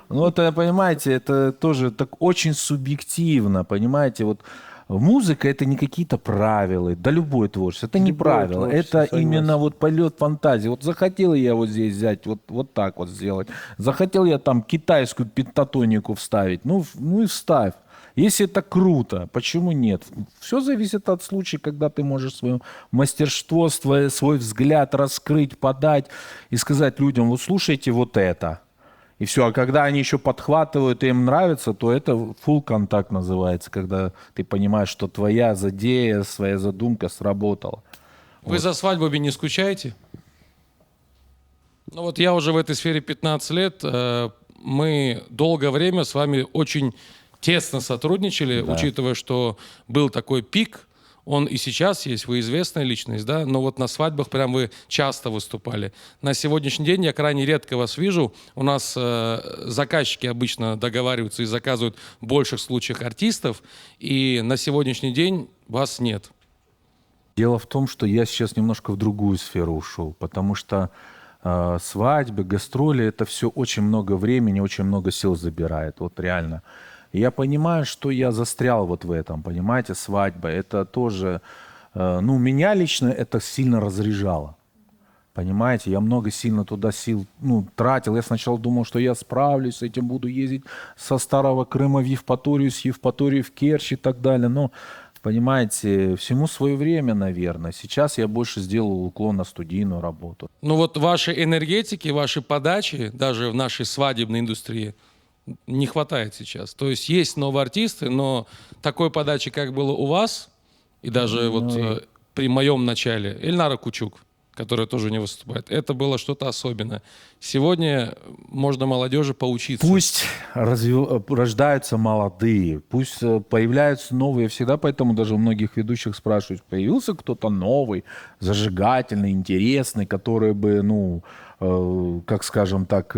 Ну, это, понимаете, это тоже так очень субъективно, понимаете, вот Музыка — это не какие-то правила, да любое творчество, это не Любое правило, творчество, это согласен. именно вот полет фантазии. Вот захотел я вот здесь взять, вот так вот сделать, захотел я там китайскую пентатонику вставить, ну и вставь. Если это круто, почему нет? Все зависит от случая, когда ты можешь свое мастерство, свой взгляд раскрыть, подать и сказать людям, вот слушайте вот это. И все. А когда они еще подхватывают и им нравится, то это full контакт называется, когда ты понимаешь, что твоя задея, своя задумка сработала. Вы за свадьбами не скучаете? Ну вот я уже в этой сфере 15 лет. Мы долгое время с вами очень тесно сотрудничали, учитывая, что был такой пик. Он и сейчас есть, вы известная личность, да, но вот на свадьбах прям вы часто выступали. На сегодняшний день я крайне редко вас вижу. У нас заказчики обычно договариваются и заказывают в больших случаях артистов, и на сегодняшний день вас нет. Дело в том, что я сейчас немножко в другую сферу ушел, потому что свадьбы, гастроли, это все очень много времени, очень много сил забирает, вот реально. И я понимаю, что я застрял вот в этом, понимаете, свадьба, это тоже, ну, меня лично это сильно разряжало. Понимаете, я много сильно туда сил тратил. Я сначала думал, что я справлюсь с этим, буду ездить со Старого Крыма в Евпаторию, с Евпатории в Керчь и так далее. Но, понимаете, всему свое время, наверное. Сейчас я больше сделал уклон на студийную работу. Ну вот вашей энергетики, вашей подачи, даже в нашей свадебной индустрии, не хватает сейчас. То есть есть новые артисты, но такой подачи, как было у вас, и даже при моем начале, Эльнара Кучук, которая тоже не выступает, это было что-то особенное. Сегодня можно молодежи поучиться. Пусть рождаются молодые, пусть появляются новые. Я всегда поэтому даже у многих ведущих спрашивают, появился кто-то новый, зажигательный, интересный, который бы, как скажем так,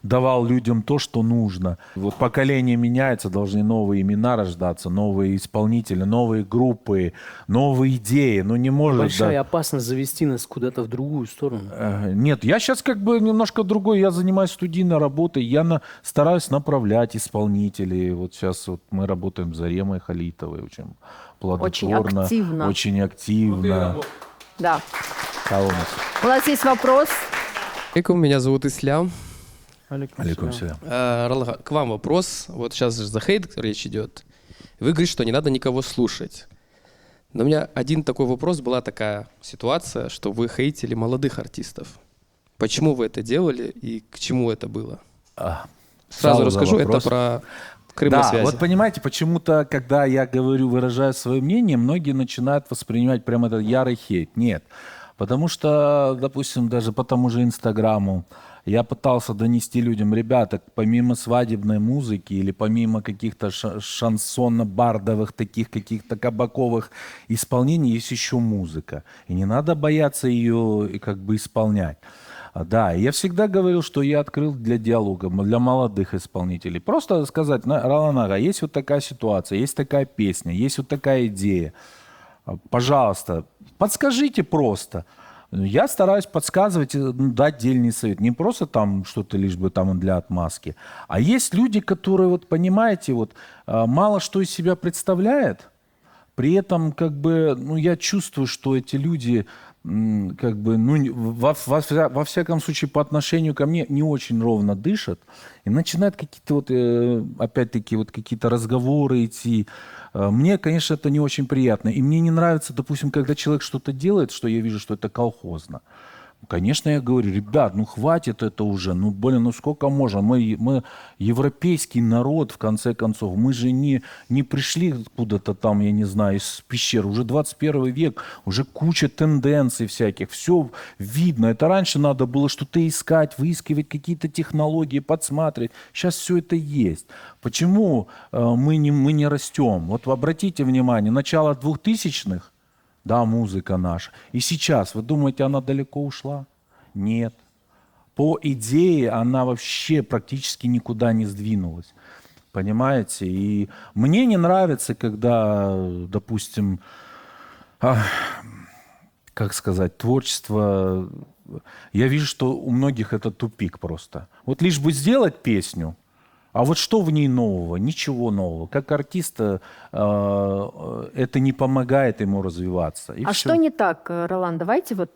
давал людям то, что нужно. Вот поколение меняется, должны новые имена рождаться, новые исполнители, новые группы, новые идеи. Ну, не может... Большая опасность завести нас куда-то в другую сторону. Нет, я сейчас как бы немножко другой. Я занимаюсь студийной работой, я стараюсь направлять исполнителей. Вот сейчас вот мы работаем с Заремой Халитовой, очень плодотворно. Очень активно. Да. Колонус. У нас есть вопрос. Алейкум, меня зовут Ислам. Алейкум салям. Ралага, к вам вопрос. Вот сейчас же за хейт речь идет. Вы говорите, что не надо никого слушать. Но у меня один такой вопрос, была такая ситуация, что вы хейтили молодых артистов. Почему вы это делали и к чему это было? Сразу расскажу, это про Крым на связи. Да, вот понимаете, почему-то, когда я говорю, выражаю свое мнение, многие начинают воспринимать прям этот ярый хейт. Нет. Потому что, допустим, даже по тому же Инстаграму я пытался донести людям, ребята, помимо свадебной музыки или помимо каких-то шансонно-бардовых, таких каких-то кабаковых исполнений, есть еще музыка. И не надо бояться ее как бы исполнять. Да, я всегда говорил, что я открыл для диалога, для молодых исполнителей. Просто сказать, Раланага, есть вот такая ситуация, есть такая песня, есть вот такая идея. Пожалуйста, подскажите просто. Я стараюсь подсказывать, дать дельный совет. Не просто там что-то лишь бы там для отмазки. А есть люди, которые, вот понимаете, вот мало что из себя представляют. При этом, как бы, я чувствую, что эти люди, как бы, во всяком случае, по отношению ко мне не очень ровно дышат. И начинают какие-то вот, опять-таки, вот какие-то разговоры идти. Мне, конечно, это не очень приятно. И мне не нравится, допустим, когда человек что-то делает, что я вижу, что это колхозно. Конечно, я говорю, ребят, хватит это уже, сколько можно? Мы европейский народ, в конце концов. Мы же не пришли куда-то там, я не знаю, из пещер. Уже 21 век, уже куча тенденций всяких. Все видно. Это раньше надо было что-то искать, выискивать какие-то технологии, подсматривать. Сейчас все это есть. Почему мы не растем? Вот обратите внимание, начало 2000-х, да, музыка наша. И сейчас, вы думаете, она далеко ушла? Нет. По идее, она вообще практически никуда не сдвинулась. Понимаете? И мне не нравится, когда, допустим, как сказать, творчество... Я вижу, что у многих это тупик просто. Вот лишь бы сделать песню, А вот что в ней нового? Ничего нового. Как артиста это не помогает ему развиваться. И А всё. что не так, Ролан? Давайте вот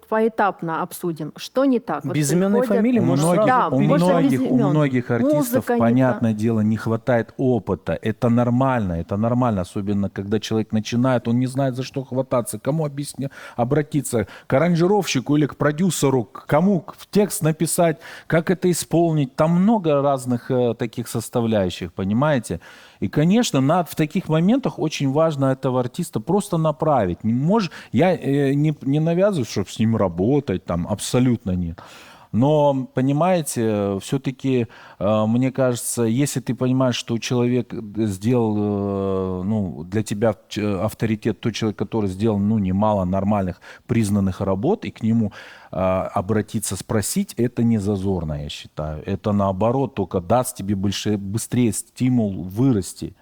поэтапно обсудим. Что не так? Вот Безымянной приходят- фамилии У можно многих, Да, у можно многих- без у имен. многих артистов, Музыка не понятное дело, не хватает опыта. Это нормально, особенно когда человек начинает, он не знает, за что хвататься, кому обратиться, к аранжировщику или к продюсеру, к кому в текст написать, как это исполнить. Там много разных таких составляющих, понимаете? И, конечно, в таких моментах очень важно этого артиста просто направить. Я не навязываю, чтобы с ним работать, там, абсолютно нет. Но, понимаете, все-таки, мне кажется, если ты понимаешь, что человек сделал для тебя авторитет, тот человек, который сделал немало нормальных, признанных работ, и к нему обратиться, спросить, это не зазорно, я считаю. Это, наоборот, только даст тебе быстрее стимул вырасти.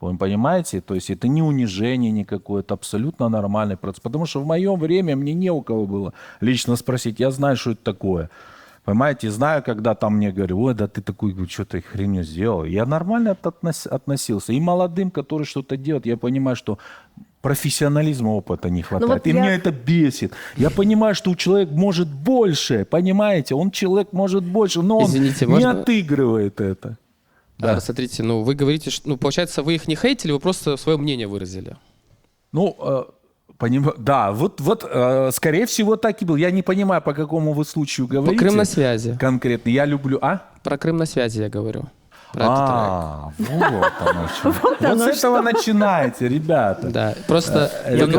Вы понимаете? То есть это не унижение никакое, это абсолютно нормальный процесс. Потому что в мое время мне не у кого было лично спросить. Я знаю, что это такое. Понимаете? Знаю, когда там мне говорят, ой, да ты такой, что ты хренью сделал. Я нормально относился. И молодым, которые что-то делают, я понимаю, что профессионализма, опыта не хватает. И меня это бесит. Я понимаю, что у человека может больше, понимаете? Человек может больше, но он Извините, не можно? отыгрывает это. Да. Смотрите, вы говорите, что, получается, вы их не хейтили, вы просто свое мнение выразили. Да, вот, скорее всего, так и было. Я не понимаю, по какому вы случаю говорите. По Крым на связи. Конкретно. Я люблю... Про Крым на связи я говорю. Про этот трек. Вот с этого начинаете, ребята. Да, просто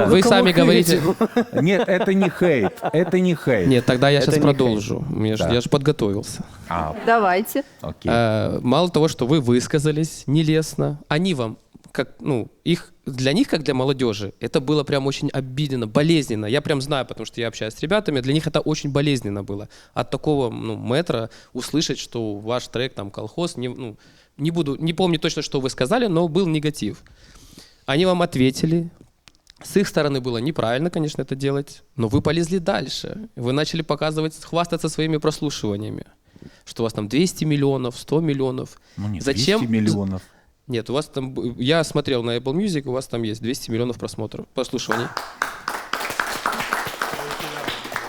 вы сами говорите... Нет, это не хейт. Это не хейт. Нет, тогда я сейчас не продолжу. Да. Я же подготовился. Давайте. Окей. Мало того, что вы высказались нелестно, они вам, для них, как для молодежи, это было прям очень обидно, болезненно. Я прям знаю, потому что я общаюсь с ребятами, для них это очень болезненно было. От такого мэтра услышать, что ваш трек там колхоз, не помню точно, что вы сказали, но был негатив. Они вам ответили. С их стороны было неправильно, конечно, это делать, но вы полезли дальше. Вы начали хвастаться своими прослушиваниями, что у вас там 200 миллионов, 100 миллионов. Не Зачем? 200 миллионов. Нет, у вас там, я смотрел на Apple Music, у вас там есть 200 миллионов просмотров, прослушиваний.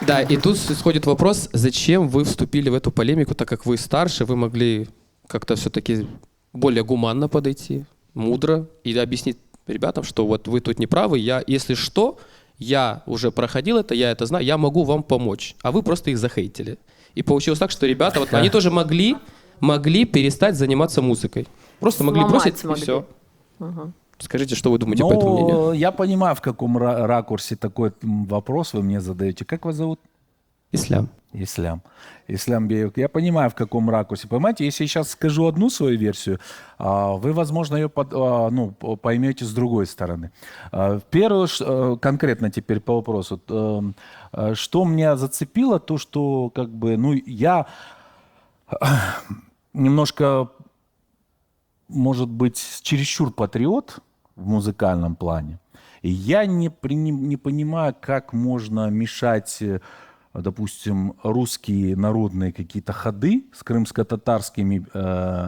Да, и тут исходит вопрос, зачем вы вступили в эту полемику, так как вы старше, вы могли как-то все-таки более гуманно подойти, мудро, и объяснить ребятам, что вот вы тут не правы, если что, я уже проходил это, я это знаю, я могу вам помочь, а вы просто их захейтили. И получилось так, что ребята, они тоже могли перестать заниматься музыкой. Просто могли бросить, и все. Скажите, что вы думаете по этому мнению? Я понимаю, в каком ракурсе такой вопрос вы мне задаете. Как вас зовут? Ислам. Ислам Беев. Я понимаю, в каком ракурсе. Понимаете, если я сейчас скажу одну свою версию, вы, возможно, ее поймете с другой стороны. Первое, конкретно теперь по вопросу. Что меня зацепило, то, что я немножко, может быть, чересчур патриот в музыкальном плане. И я не понимаю, как можно мешать, допустим, русские народные какие-то ходы с крымско-татарскими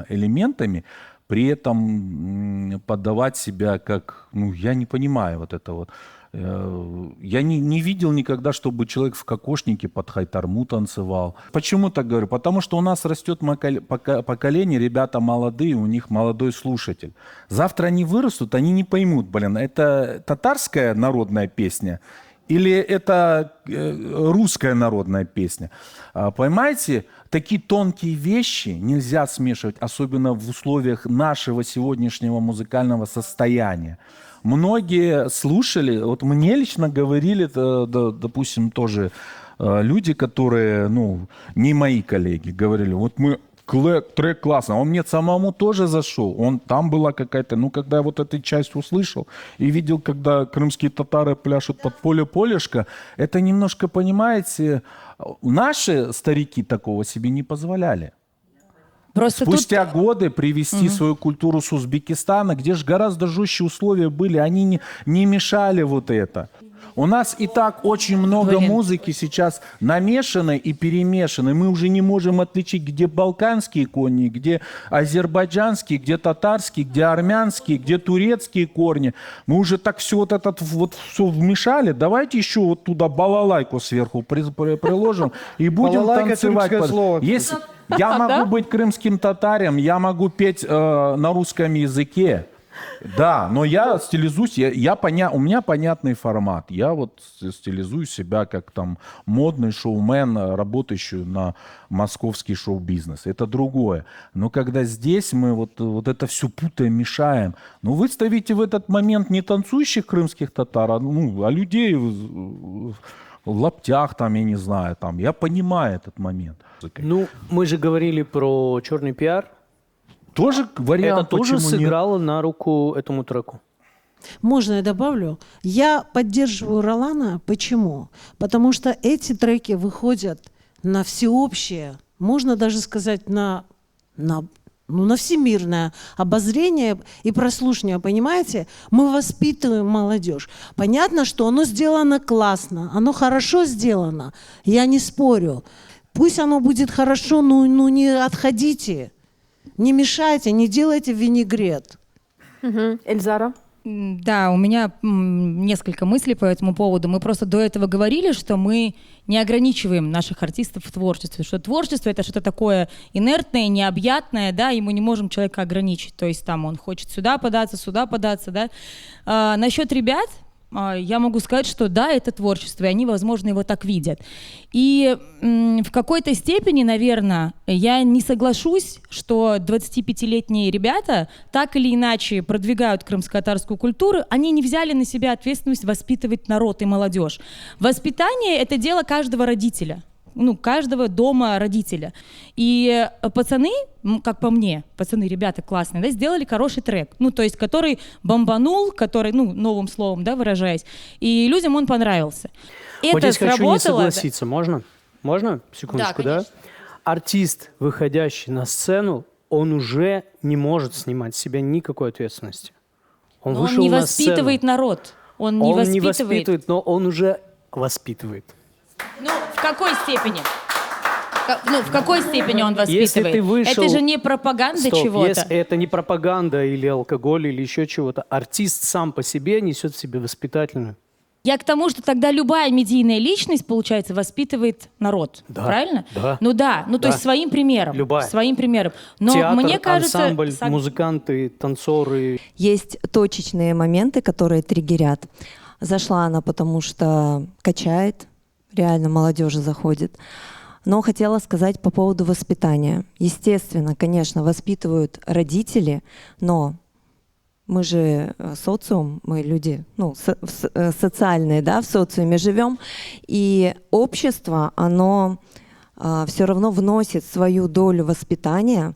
элементами, при этом подавать себя как... я не понимаю вот это вот. Я не видел никогда, чтобы человек в кокошнике под хайтарму танцевал. Почему так говорю? Потому что у нас растет поколение, ребята молодые, у них молодой слушатель. Завтра они вырастут, они не поймут, это татарская народная песня или это русская народная песня. Понимаете, такие тонкие вещи нельзя смешивать, особенно в условиях нашего сегодняшнего музыкального состояния. Многие слушали, вот мне лично говорили, допустим, тоже люди, которые, не мои коллеги, говорили, вот мы трек классный, он мне самому тоже зашел, там была какая-то, когда я вот эту часть услышал и видел, когда крымские татары пляшут под поле-полешко, это немножко, понимаете, наши старики такого себе не позволяли. Просто Спустя годы привезти свою культуру с Узбекистана, где же гораздо жестче условия были, они не мешали вот это. У нас и так очень много музыки сейчас намешанной и перемешанной. Мы уже не можем отличить, где балканские корни, где азербайджанские, где татарские, где армянские, где турецкие корни. Мы уже так все вот это вот все вмешали. Давайте еще вот туда балалайку сверху приложим и будем Балалайка — танцевать. тюркское слово. Если я могу быть крымским татарем, я могу петь на русском языке. Да, но я стилизуюсь, у меня понятный формат. Я вот стилизую себя как там модный шоумен, работающий на московский шоу-бизнес. Это другое. Но когда здесь мы вот это все путаем, мешаем, ну вы ставите в этот момент не танцующих крымских татар, а людей в лаптях, там, я не знаю, там. Я понимаю этот момент. Ну, мы же говорили про черный пиар. Тоже вариант, это тоже почему сыграло на руку этому треку. Можно я добавлю? Я поддерживаю Ролана. Почему? Потому что эти треки выходят на всеобщее, можно даже сказать, на всемирное обозрение и прослушивание, понимаете? Мы воспитываем молодежь. Понятно, что оно сделано классно, оно хорошо сделано, я не спорю. Пусть оно будет хорошо, но не отходите. Не мешайте, не делайте винегрет. Эльзара? Да, у меня несколько мыслей по этому поводу. Мы просто до этого говорили, что мы не ограничиваем наших артистов в творчестве, что творчество — это что-то такое инертное, необъятное, да, и мы не можем человека ограничить. То есть там он хочет сюда податься, да. Насчет ребят, я могу сказать, что да, это творчество, и они, возможно, его так видят. И в какой-то степени, наверное, я не соглашусь, что 25-летние ребята так или иначе продвигают крымско-татарскую культуру, они не взяли на себя ответственность воспитывать народ и молодежь. Воспитание — это дело каждого родителя. Каждого дома родителя. И пацаны, как по мне, ребята классные, да, сделали хороший трек, то есть который бомбанул, который, новым словом, да, выражаясь, и людям он понравился. Вот Это здесь хочу не сработало. согласиться. Можно? Можно? Секундочку, да? Артист, выходящий на сцену, он уже не может снимать с себя никакой ответственности. Он Но вышел он не на воспитывает сцену. народ. Он не воспитывает, но он уже воспитывает. В какой степени? В какой степени он воспитывает? Если ты вышел... Это же не пропаганда чего-то. Если это не пропаганда или алкоголь или еще чего-то. Артист сам по себе несет в себе воспитательную. Я к тому, что тогда любая медийная личность, получается, воспитывает народ. Да, правильно? да. То есть своим примером. Любая. Своим примером. Но Театр, мне кажется... ансамбль, музыканты, танцоры. Есть точечные моменты, которые триггерят. Зашла она, потому что качает, реально молодежи заходит. Но хотела сказать по поводу воспитания. Естественно, конечно, воспитывают родители, но мы же социум, мы люди, социальные, да, в социуме живем, и общество, оно все равно вносит свою долю воспитания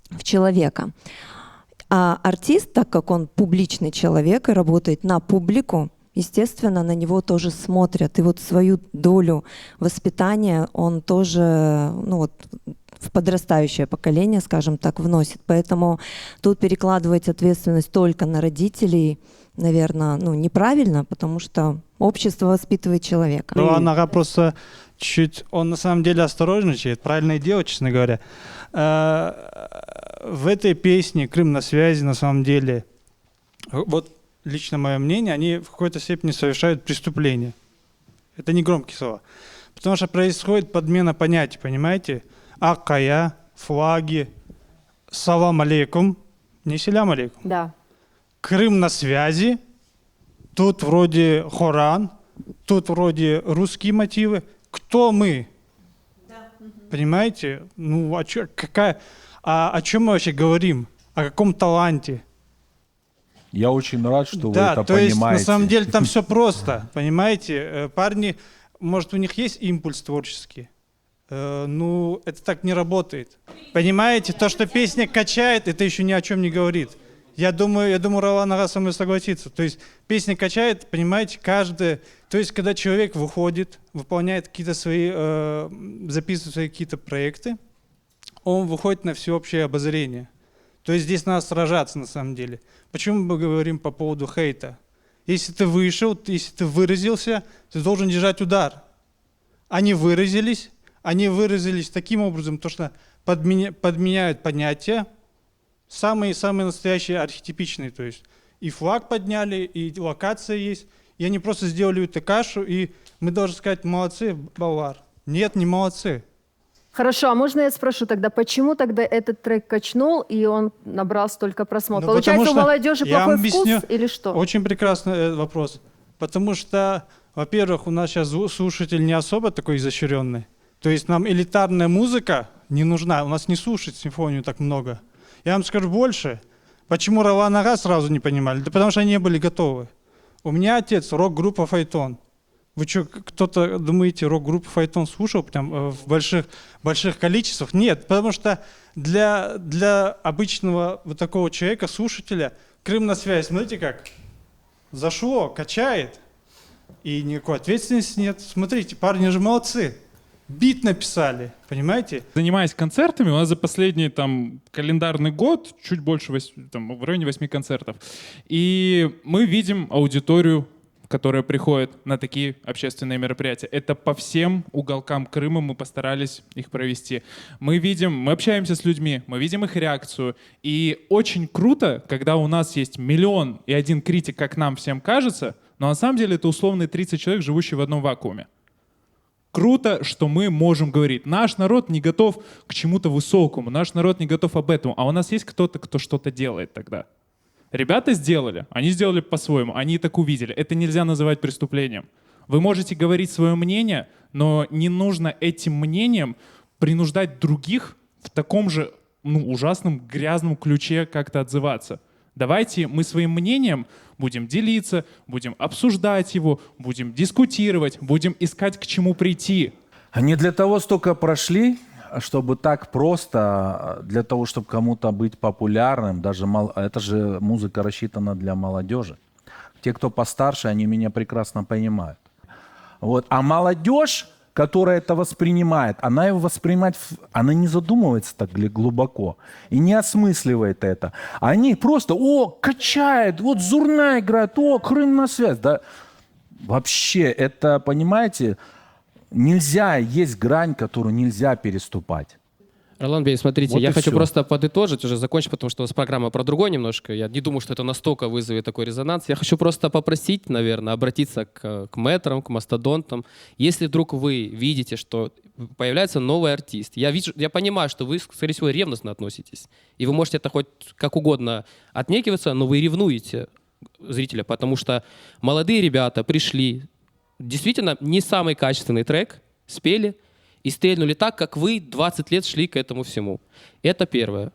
в человека. А артист, так как он публичный человек и работает на публику, естественно, на него тоже смотрят. И вот свою долю воспитания он тоже, в подрастающее поколение, скажем так, вносит. Поэтому тут перекладывать ответственность только на родителей, наверное, неправильно, потому что общество воспитывает человека. Она просто чуть, он на самом деле осторожничает, правильное дело, честно говоря. В этой песне «Крым на связи» на самом деле, вот лично мое мнение, они в какой-то степени совершают преступление. Это не громкие слова. Потому что происходит подмена понятий, понимаете? Акая, флаги, салам алейкум, не селям алейкум. Да. Крым на связи, тут вроде Коран, тут вроде русские мотивы. Кто мы? Да. Понимаете? О чем мы вообще говорим? О каком таланте? Я очень рад, что вы Да, это то есть понимаете. на самом деле там все просто, понимаете? Парни, может, у них есть импульс творческий, это так не работает. Понимаете, то, что песня качает, это еще ни о чем не говорит. Я думаю, Ролан Ага со мной согласится. То есть песня качает, понимаете, каждая... То есть когда человек выходит, выполняет какие-то свои, записывает свои какие-то проекты, он выходит на всеобщее обозрение. То есть здесь надо сражаться на самом деле. Почему мы говорим по поводу хейта? Если ты вышел, если ты выразился, ты должен держать удар. Они выразились таким образом, то, что подменяют понятия, самые настоящие архетипичные. То есть и флаг подняли, и локация есть, и они просто сделали эту кашу, и мы должны сказать, молодцы, Балвар. Нет, не молодцы. Хорошо, а можно я спрошу тогда, почему тогда этот трек качнул, и он набрал столько просмотров? Ну, Получается, у молодежи я плохой вам объясню, вкус или что? Очень прекрасный вопрос. Потому что, во-первых, у нас сейчас слушатель не особо такой изощренный. То есть нам элитарная музыка не нужна. У нас не слушать симфонию так много. Я вам скажу больше. Почему Ролан Ага сразу не понимали? Да потому что они не были готовы. У меня отец рок-группа «Фаэтон». Вы что, кто-то думаете, рок-группу «Фаэтон» слушал прям в больших количествах? Нет, потому что для обычного вот такого человека, слушателя, Крым на связь, смотрите как, зашло, качает, и никакой ответственности нет. Смотрите, парни же молодцы, бит написали, понимаете? Занимаясь концертами, у нас за последний календарный год чуть больше, в районе 8 концертов. И мы видим аудиторию, которая приходит на такие общественные мероприятия. Это по всем уголкам Крыма мы постарались их провести. Мы общаемся с людьми, мы видим их реакцию. И очень круто, когда у нас есть 1 000 001 критик, как нам всем кажется, но на самом деле это условные 30 человек, живущие в одном вакууме. Круто, что мы можем говорить. Наш народ не готов к чему-то высокому, наш народ не готов об этом, а у нас есть кто-то, кто что-то делает тогда. Ребята сделали, они сделали по-своему, они так увидели. Это нельзя называть преступлением. Вы можете говорить свое мнение, но не нужно этим мнением принуждать других в таком же ужасном, грязном ключе как-то отзываться. Давайте мы своим мнением будем делиться, будем обсуждать его, будем дискутировать, будем искать, к чему прийти. Они для того столько прошли, чтобы так просто, для того, чтобы кому-то быть популярным, это же музыка рассчитана для молодежи. Те, кто постарше, они меня прекрасно понимают. Вот. А молодежь, которая это воспринимает, она его воспринимает, она не задумывается так глубоко и не осмысливает это. Они просто, качает, вот Зурна играет, Крым на связь. Да? Вообще, это, понимаете, нельзя, есть грань, которую нельзя переступать. Ролан Бей, смотрите, Вот я хочу всё. просто подытожить, уже закончить, потому что у нас программа про другое немножко. Я не думаю, что это настолько вызовет такой резонанс. Я хочу просто попросить, наверное, обратиться к мэтрам, к мастодонтам. Если вдруг вы видите, что появляется новый артист, я понимаю, что вы, скорее всего, ревностно относитесь. И вы можете это хоть как угодно отнекиваться, но вы ревнуете зрителя, потому что молодые ребята пришли, действительно, не самый качественный трек, спели и стрельнули так, как вы 20 лет шли к этому всему. Это первое.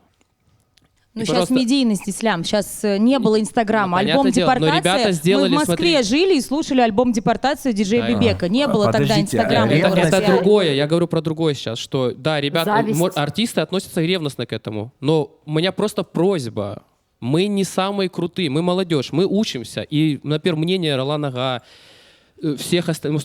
Ну, сейчас медийность, Ислам. Сейчас не было Инстаграма. Альбом «Депортация». Мы в Москве жили и слушали альбом «Депортация» диджея Бибека. Не было тогда Инстаграма. Это другое. Я говорю про другое сейчас. Что, да, ребята, артисты относятся ревностно к этому. Но у меня просто просьба. Мы не самые крутые. Мы молодежь. Мы учимся. И, например, мнение Ролана Ага, всех остальных,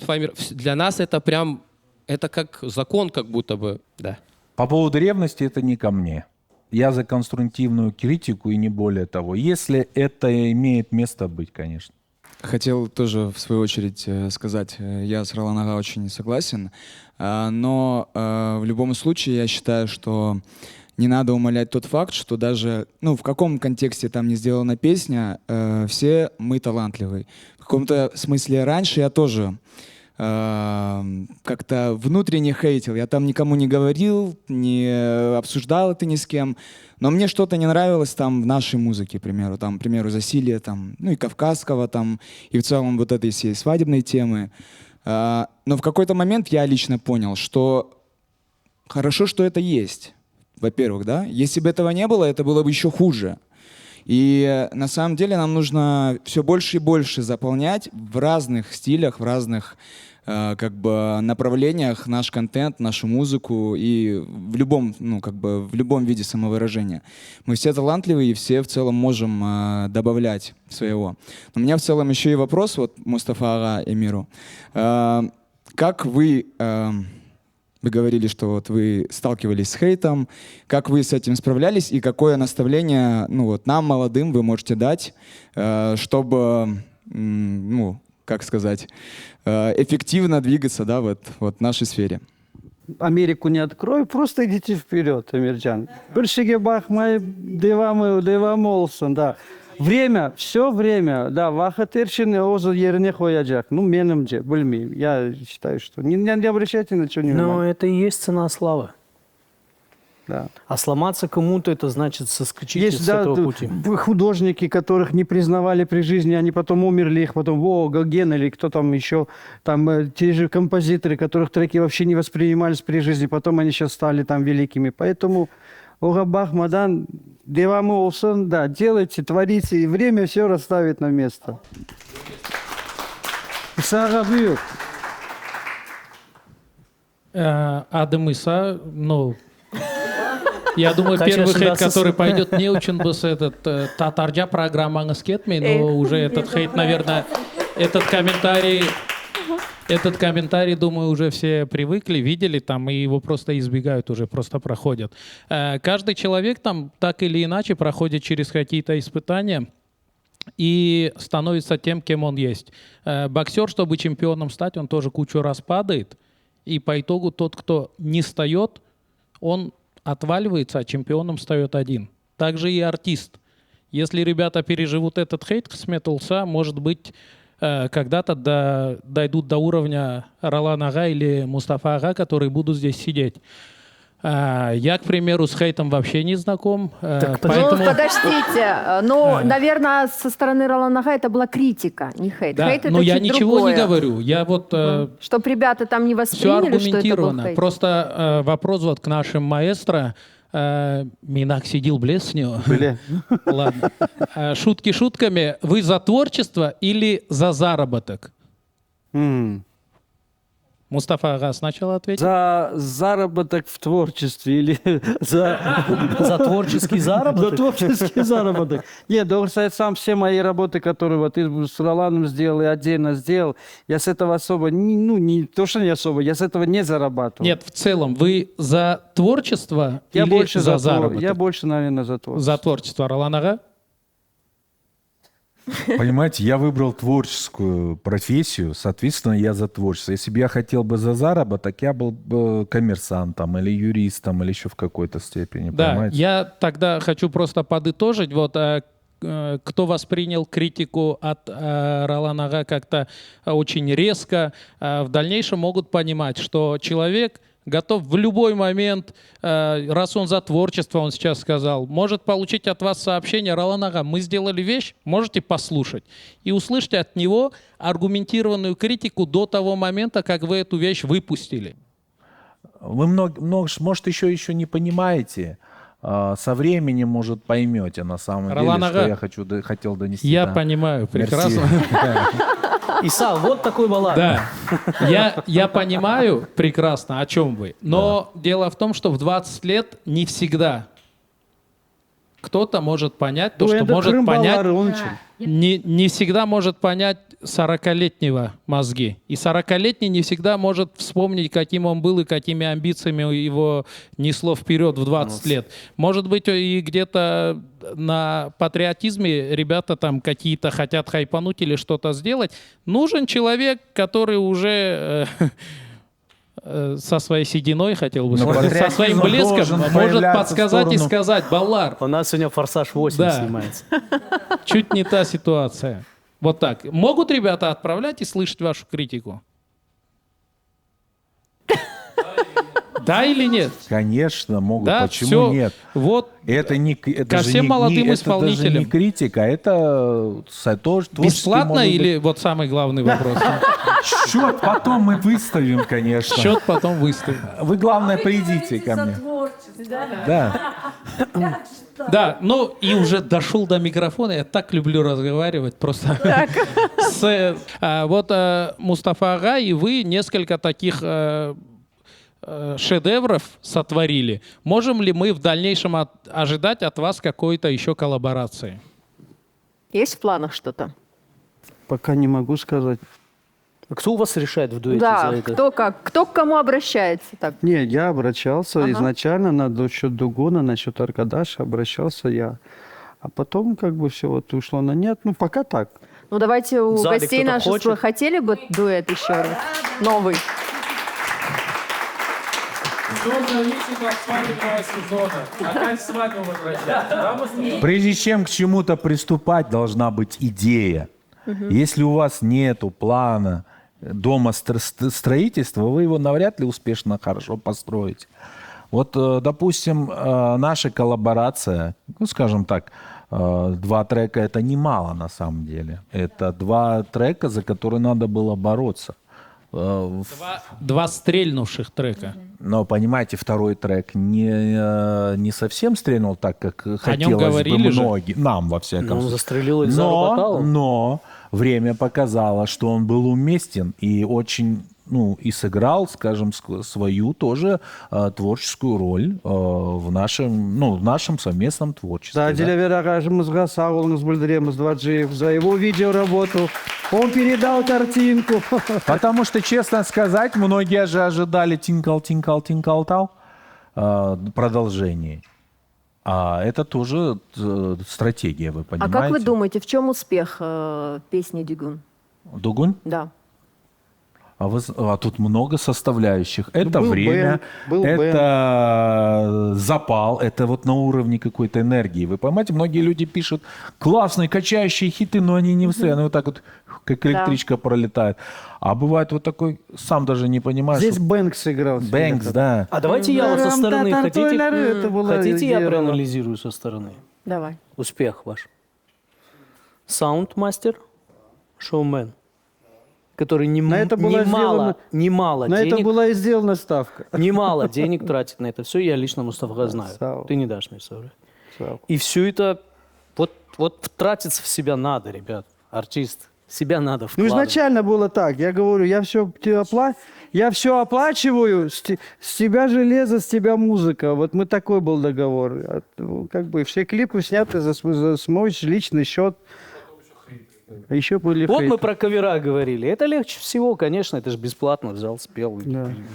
для нас это прям, это как закон как будто бы. Да. По поводу ревности, это не ко мне. Я за конструктивную критику и не более того. Если это имеет место быть, конечно. Хотел тоже, в свою очередь, сказать, я с Ролан Ага очень не согласен, но в любом случае я считаю, что не надо умалять тот факт, что даже, в каком контексте там не сделана песня, все мы талантливые. В каком-то смысле раньше я тоже как-то внутренне хейтил. Я там никому не говорил, не обсуждал это ни с кем. Но мне что-то не нравилось там в нашей музыке, к примеру, засилие, и кавказского, и в целом вот этой всей свадебной темы. Но в какой-то момент я лично понял, что хорошо, что это есть. Во-первых, да? Если бы этого не было, это было бы еще хуже. И на самом деле нам нужно все больше и больше заполнять в разных стилях, в разных направлениях наш контент, нашу музыку и в любом виде самовыражения. Мы все талантливые и все в целом можем добавлять своего. Но у меня в целом еще и вопрос, Мустафа Ага, Эмиру. Как вы говорили, что вы сталкивались с хейтом, как вы с этим справлялись и какое наставление нам, молодым, вы можете дать, чтобы ну, как сказать, эффективно двигаться, да, вот в нашей сфере. Америку не открою, просто идите вперед, Амирджан. Біршіге бақмай, девам олсын, да. Время, все время, да, вақыт ершіне өзі еріне қояжақ. Ну, менімше, білмеймін. Я считаю, что не обращайте на что внимания. Но это и есть цена славы. Да. А сломаться кому-то, это значит соскочить Есть, с да, этого пути. художники, которых не признавали при жизни, они потом умерли, их потом, Гоген или кто там еще, там те же композиторы, которых треки вообще не воспринимались при жизни, потом они сейчас стали там великими. Поэтому, Огабах, Мадан, Девамы Олсон, да, делайте, творите, и время все расставит на место. Сага бьет. Адам Иса, ну... Я думаю, Конечно, первый хейт, да, который пойдет, не очень бы с этот татарджа программаңыз кетмей, но уже этот хейт, наверное, этот комментарий, думаю, уже все привыкли, видели там, и его просто избегают уже, просто проходят. Каждый человек там так или иначе проходит через какие-то испытания и становится тем, кем он есть. Боксер, чтобы чемпионом стать, он тоже кучу раз падает, и по итогу тот, кто не встает, он отваливается, а чемпионом встает один. Также и артист. Если ребята переживут этот хейт с Металса, может быть, когда-то дойдут до уровня Ролан Ага или Мустафа Ага, которые будут здесь сидеть. Я, к примеру, с хейтом вообще не знаком. Поэтому... Ну, подождите. Ну, наверное, со стороны Ролана Ага это была критика, не хейт. Да, хейт это но я чуть ничего другое. не говорю. Я вот... Чтоб ребята там не Все восприняли, что это был аргументировано. хейт. Просто вопрос вот к нашим маэстро. Минак сидел блесню. Ладно. Шутки шутками. Вы за творчество или за заработок? Мустафа Ага сначала ответит. За заработок в творчестве или За творческий заработок? За творческий заработок. Нет, должен сказать, сам все мои работы, которые вот ты с Роланом сделал и отдельно сделал, я с этого особо, не то, что не особо, я с этого не зарабатывал. Нет, в целом, вы за творчество Я или больше за заработок? Я больше, наверное, за творчество. За творчество. Ролан Ага? Понимаете, я выбрал творческую профессию, соответственно, я за творчество. Если бы я хотел бы за заработок, я был бы коммерсантом или юристом, или еще в какой-то степени, Да, понимаете? я тогда хочу просто подытожить. Вот кто воспринял критику от Ролана Ага как-то очень резко, в дальнейшем могут понимать, что человек готов в любой момент, раз он за творчество, он сейчас сказал, может получить от вас сообщение: Ролан Ага, мы сделали вещь, можете послушать. И услышите от него аргументированную критику до того момента, как вы эту вещь выпустили. Вы может, еще не понимаете. Со временем, может, поймете на самом Ролан деле, Ага, что я хотел донести. Я да. понимаю прекрасно. Иса, вот такой баланс. Да, я понимаю прекрасно, о чем вы. Но дело в том, что в 20 лет не всегда кто-то может понять то, что может понять... Не всегда может понять 40-летнего мозги. И 40-летний не всегда может вспомнить, каким он был и какими амбициями его несло вперед в 20 лет. Может быть, и где-то на патриотизме ребята там какие-то хотят хайпануть или что-то сделать. Нужен человек, который уже... со своей сединой, хотел бы сказать, со своим блеском может подсказать и сказать: Баллар. У нас сегодня «Форсаж 8» снимается. Чуть не та ситуация. Вот так. Могут ребята отправлять и слышать вашу критику? Да или нет? Конечно, могут. Да, почему все. нет? Вот это не, это ко всем молодым исполнителям. Это даже не критика, это тоже бесплатно или вот самый главный вопрос? Счет потом мы выставим, конечно. Счет потом выставим. Вы, главное, придите ко мне. Да. Да, ну и уже дошел до микрофона. Я так люблю разговаривать просто. Вот Мустафа Ага и вы несколько таких шедевров сотворили. Можем ли мы в дальнейшем ожидать от вас какой-то еще коллаборации? Есть в планах что-то? Пока не могу сказать. А кто у вас решает в дуэте Да, за это? кто к кому обращается? Так. Нет, я обращался изначально насчет Дугуна, насчет Аркадаша обращался я. А потом как бы все вот ушло на нет. Ну, пока так. Ну, давайте у В зале гостей кто-то наших хочет? хотели бы дуэт еще раз? Новый. Все зависит от свадебного сезона. Опять свадьбу возвращать. Прежде чем к чему-то приступать, должна быть идея. Если у вас нету плана дома строительства, вы его навряд ли успешно, хорошо построите. Вот, допустим, наша коллаборация, ну, скажем так, 2 трека — это немало на самом деле. Это 2 трека, за которые надо было бороться. 2 стрельнувших трека. Но, понимаете, 2-й трек не совсем стрельнул так, как хотелось говорили бы же. многим. Нам, во всяком Ну, он случае. застрелил их за Но время показало, что он был уместен и очень, ну, и сыграл, скажем, свою тоже творческую роль в нашем совместном творчестве. Да, Дилявер ағажымызға сау болуңыз білдіреміз, Дваджиев, за его видеоработу. Он передал картинку. Потому что, честно сказать, многие же ожидали «Тинкал-тинкал-тинкал-тал» продолжение. А это тоже стратегия, вы А понимаете? как вы думаете, в чем успех песни «Дигун»? Дугунь? Да. А тут много составляющих. Это был время, был это запал, это вот на уровне какой-то энергии. Вы понимаете, многие люди пишут классные, качающие хиты, но они не выстрелят. Они вот так вот, как электричка, пролетает. А бывает вот такой, сам даже не понимаешь. Здесь Бэнкс играл. Бэнкс, да. А давайте я вот со стороны, Это была хотите я идея. проанализирую со стороны? Давай. Успех ваш. Саундмастер, шоумен, который это была немало На денег, это была и сделана ставка. немало денег тратит на это все. Я лично, Мустафа, знаю. Ты не дашь мне соврать. И все это вот тратиться в себя надо, ребят, артист. Себя надо Ну, вкладывать. изначально было так. Я говорю, я все оплачиваю, с тебя железо, с тебя музыка. Вот мы такой был договор. Как бы все клипы сняты за мой личный счет. А еще были Вот хейты. мы про кавера говорили. Это легче всего, конечно, это же бесплатно взял, спел. И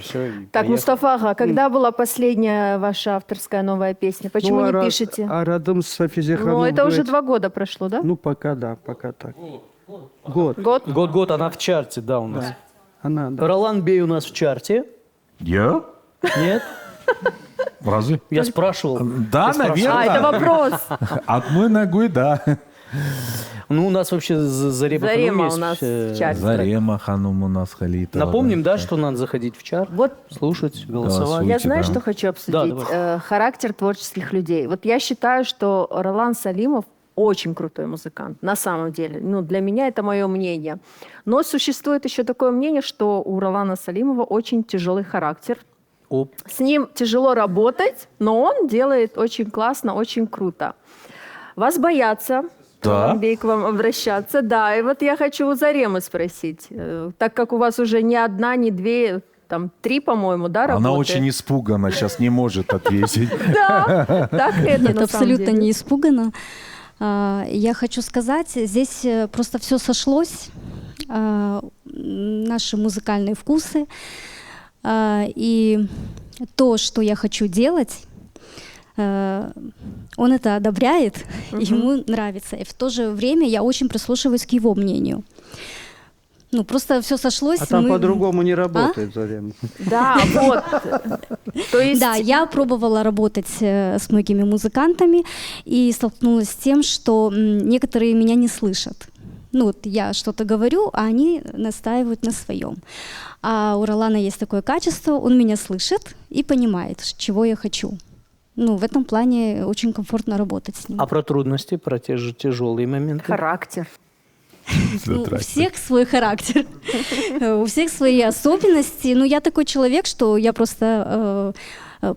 все, и Так, поехал. Мустафа ага, когда была последняя ваша авторская новая песня? Почему не пишете? А рядом с Хафизеханом Ну, это уже дуэт. 2 года прошло, да? Ну, пока так. Год. Год, она в чарте, да, у нас. Она, да. Ролан Бей у нас в чарте. Я? Нет? Разве? Я спрашивал. Да, Я спрашивал. наверное. А, это вопрос. Одной ногой, да. Ну, у нас вообще Зарема Ханум Зарема есть. у нас в чарте. Зарема Ханум у нас Халитова. Напомним, да, что надо заходить в чарт, слушать, голосовать. Я знаю, да. что хочу обсудить. давай. Характер творческих людей. Вот я считаю, что Ролан Салимов очень крутой музыкант, на самом деле. Ну, для меня это мое мнение. Но существует еще такое мнение, что у Ролана Салимова очень тяжелый характер. С ним тяжело работать, но он делает очень классно, очень круто. Вас боятся, Да. Бей, к вам обращаться. Да, и вот я хочу у Заремы спросить. Так как у вас уже не одна, не 2, там 3, по-моему, да, работает? Она очень испугана, сейчас не может ответить. Да, так это Нет, на самом абсолютно деле. не испугана. Я хочу сказать, здесь просто все сошлось, наши музыкальные вкусы, и то, что я хочу делать, он это одобряет, ему нравится. И в то же время я очень прислушиваюсь к его мнению. Ну, просто все сошлось. А там по-другому не работает, Зарема. Да, вот. То есть... Да, я пробовала работать с многими музыкантами и столкнулась с тем, что некоторые меня не слышат. Ну, вот я что-то говорю, а они настаивают на своем. А у Ролана есть такое качество, он меня слышит и понимает, чего я хочу. Ну, в этом плане очень комфортно работать с ним. А про трудности, про те же тяжелые моменты? Характер. Ну, у всех свой характер, у всех свои особенности. Ну, я такой человек, что я просто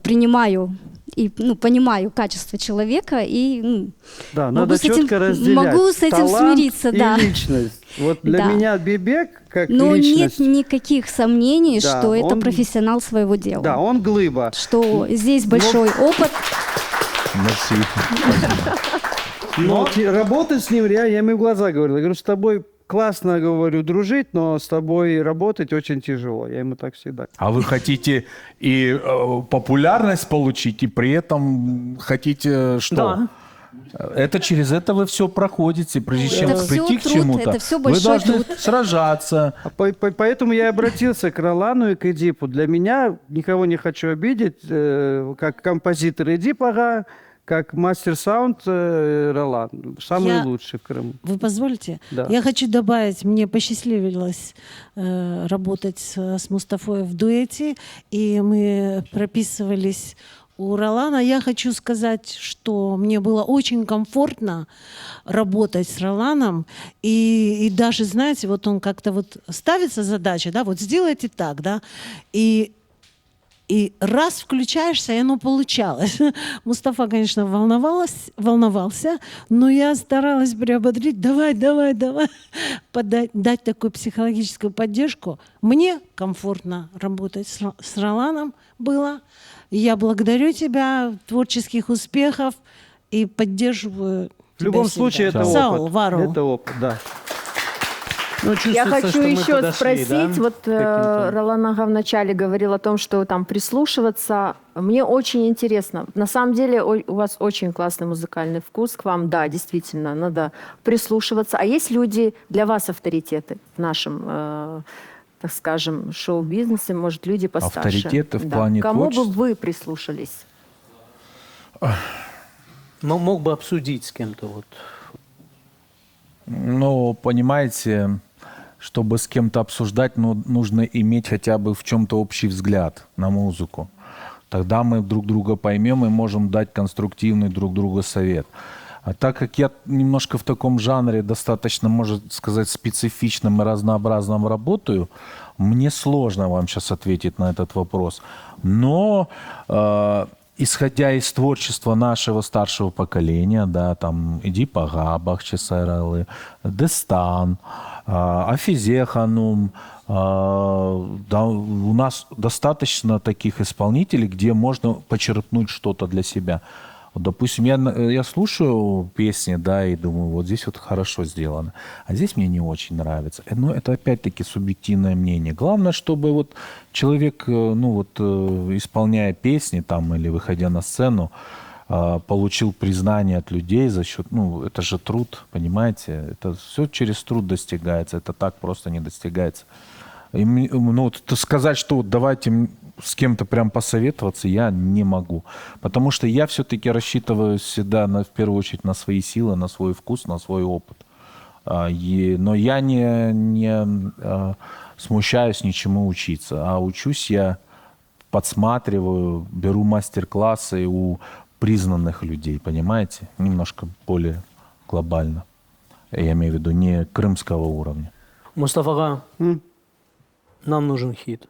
принимаю и понимаю качество человека и Да, могу надо с этим, четко разделять могу с этим талант смириться, и да. личность. Вот для Да. меня Бибек как Но личность. нет никаких сомнений, Да, что это он- профессионал своего дела. Да, он глыба. Что здесь большой опыт. Мерси. Но работать с ним, я ему в глаза говорил. Я говорю, с тобой классно, говорю, дружить, но с тобой работать очень тяжело. Я ему так всегда. А вы хотите и популярность получить, и при этом хотите что? Да. Это через это вы все проходите, прежде чем Это всё прийти к труд, чему-то. это всё Вы большой должны труд. сражаться. Поэтому я обратился к Ролану и к Эдипу. Для меня, никого не хочу обидеть, как композитор Эдип Ага, как мастер саунд Ролан. Самый лучший в Крыму. Вы позволите? Да. Я хочу добавить, мне посчастливилось работать с Мустафой в дуэте, и мы прописывались у Ролана. Я хочу сказать, что мне было очень комфортно работать с Роланом. И даже, знаете, вот он как-то вот ставится задача, да, вот сделайте так, да, и раз включаешься, и оно получалось. Мустафа, конечно, волновался, но я старалась приободрить. Давай, дать такую психологическую поддержку. Мне комфортно работать с Роланом было. Я благодарю тебя, творческих успехов, и поддерживаю В любом случае, это Саул, опыт. Вару. Это опыт, да. Ну, Я чувствуется, хочу что мы еще подошли, спросить, да, вот к каким-то- Ролан Ага вначале говорил о том, что там прислушиваться. Мне очень интересно. На самом деле у вас очень классный музыкальный вкус к вам. Да, действительно, надо прислушиваться. А есть люди для вас авторитеты в нашем, так скажем, шоу-бизнесе? Может, люди постарше? Авторитеты в Да. плане Кому творчества? бы вы прислушались? Ну, мог бы обсудить с кем-то вот. Ну, понимаете, чтобы с кем-то обсуждать, нужно иметь хотя бы в чем-то общий взгляд на музыку. Тогда мы друг друга поймем и можем дать конструктивный друг другу совет. А так как я немножко в таком жанре достаточно, можно сказать, специфичном и разнообразном работаю, мне сложно вам сейчас ответить на этот вопрос. Но исходя из творчества нашего старшего поколения, да, там Эдип Ага, Бахчы Сайралы, Дестан, Афизе Ханум, да, у нас достаточно таких исполнителей, где можно почерпнуть что-то для себя. Вот, допустим, я слушаю песни, да, и думаю, вот здесь вот хорошо сделано, а здесь мне не очень нравится. Но это опять-таки субъективное мнение. Главное, чтобы вот человек, ну вот, исполняя песни там или выходя на сцену, получил признание от людей за счет, ну, это же труд, понимаете? Это все через труд достигается, это так просто не достигается. И, ну, вот, сказать, что вот давайте с кем-то прям посоветоваться, я не могу. Потому что я все-таки рассчитываю всегда, в первую очередь, на свои силы, на свой вкус, на свой опыт. Но я не смущаюсь ничему учиться. А учусь я, подсматриваю, беру мастер-классы у признанных людей, понимаете? Немножко более глобально. Я имею в виду не крымского уровня. Мустафа Ага, нам нужен хит.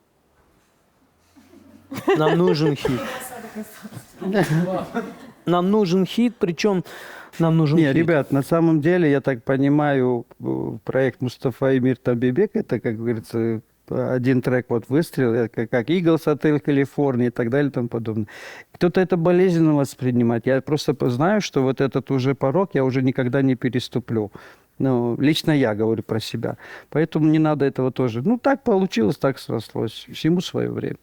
Нам нужен хит. Нам нужен хит, причем нам нужен Не, хит. ребят, на самом деле, я так понимаю, проект Мустафа и Мир Тамбибек, это, как говорится, один трек вот выстрел, это как Eagles, отель Калифорния и так далее и тому подобное. Кто-то это болезненно воспринимает. Я просто знаю, что вот этот уже порог я уже никогда не переступлю. Ну, лично я говорю про себя. Поэтому не надо этого тоже. Ну, так получилось, так срослось. Всему свое время.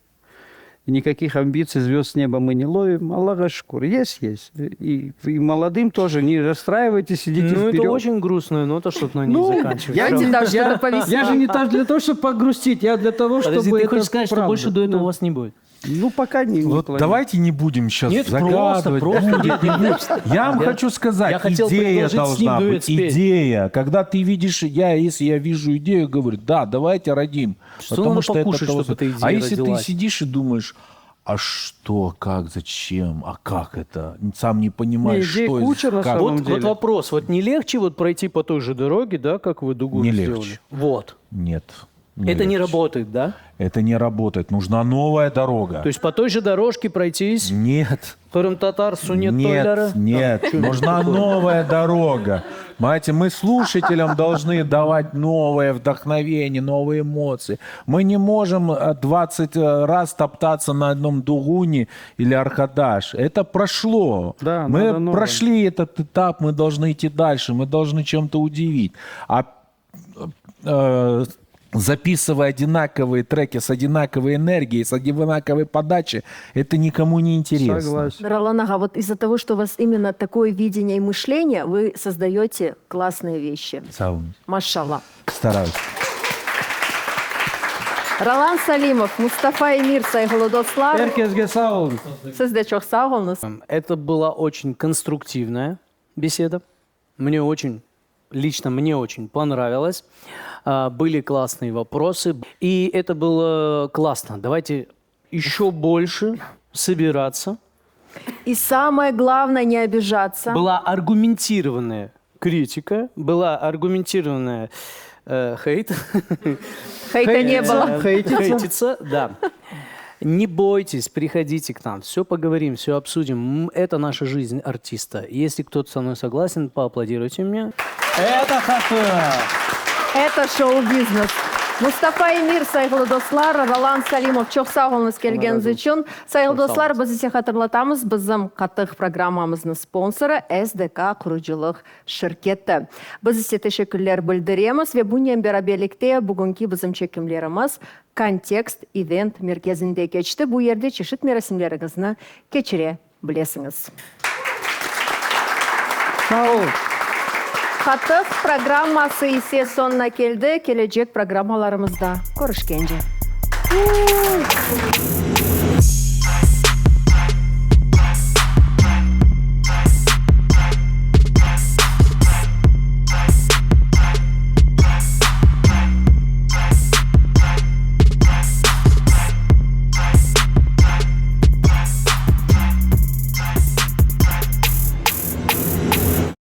И никаких амбиций, звезд с неба мы не ловим. Аллах шкур. Есть. И молодым тоже не расстраивайтесь, идите вперед. Это очень грустная нота, чтобы на ней заканчивать. Я же не так для того, чтобы погрустить, я для того, Подожди, чтобы ты это хочешь сказать, что правда. больше до этого у вас не будет? Ну, пока не Вот планирую. давайте не будем сейчас Нет, загадывать. просто. Я вам хочу сказать, я хотел идея предложить с ним должна дуэт быть. спеть. Идея. Когда ты видишь, если я вижу идею, говорю, да, давайте родим. Что Потому надо что покушать, это того чтобы эта идея А если родилась? ты сидишь и думаешь, а что, как, зачем, а как это? Сам не понимаешь, идей что куча на как. самом Вот вопрос. Вот не легче вот пройти по той же дороге, да, как вы дугу Не сделали? легче. Вот. Нет. Это не легче. работает, да? Это не работает. Нужна новая дорога. То есть по той же дорожке пройтись? Нет. Хырым татар, сунет тойляры? Нет, Там, чё нужна такое? новая дорога. Понимаете, мы слушателям должны давать новое вдохновение, новые эмоции. Мы не можем 20 раз топтаться на одном дугуне или аркадаш. Это прошло. Да, мы надо новое. прошли этот этап, мы должны идти дальше, мы должны чем-то удивить. записывая одинаковые треки с одинаковой энергией, с одинаковой подачей, это никому не интересно. Согласен. Ролан ага, вот из-за того, что у вас именно такое видение и мышление, вы создаете классные вещи. Машалла. Стараюсь. Ролан Салимов, Мустафа Эмир Сайгулы достлар. Herkesге sağ olun. Сіз де çok sağ olunuz. Это была очень конструктивная беседа. Лично мне очень понравилось. Были классные вопросы. И это было классно. Давайте еще больше собираться. И самое главное, не обижаться. Была аргументированная критика, была аргументированная хейт. Хейта не было. Хейтиться, да. Не бойтесь, приходите к нам, все поговорим, все обсудим. Это наша жизнь артиста. Если кто-то со мной согласен, поаплодируйте мне. Это хорошо. Это шоу-бизнес. Мустафа Эмир, сайгылы достлар, Ролан Салимов, çok sağ olunuz келгенiniz үшін. Сайгылы достлар, біз есе хатırlatамыз, біздің қаттық программамыздың спонсоры SDK құруculuq şirketi. Біз есе teşekkürler bildiреміз ve bundan beraberlikte bugünkü bizim çekimlerimiz Kontekst Event merkezinde geçti. Bu yerde çeşit merasimlerinizni keçire bilesiniz. Sağ olun. Qatıq programması ise sonuna keldi. Gelecek programmalarımızda görüşkence.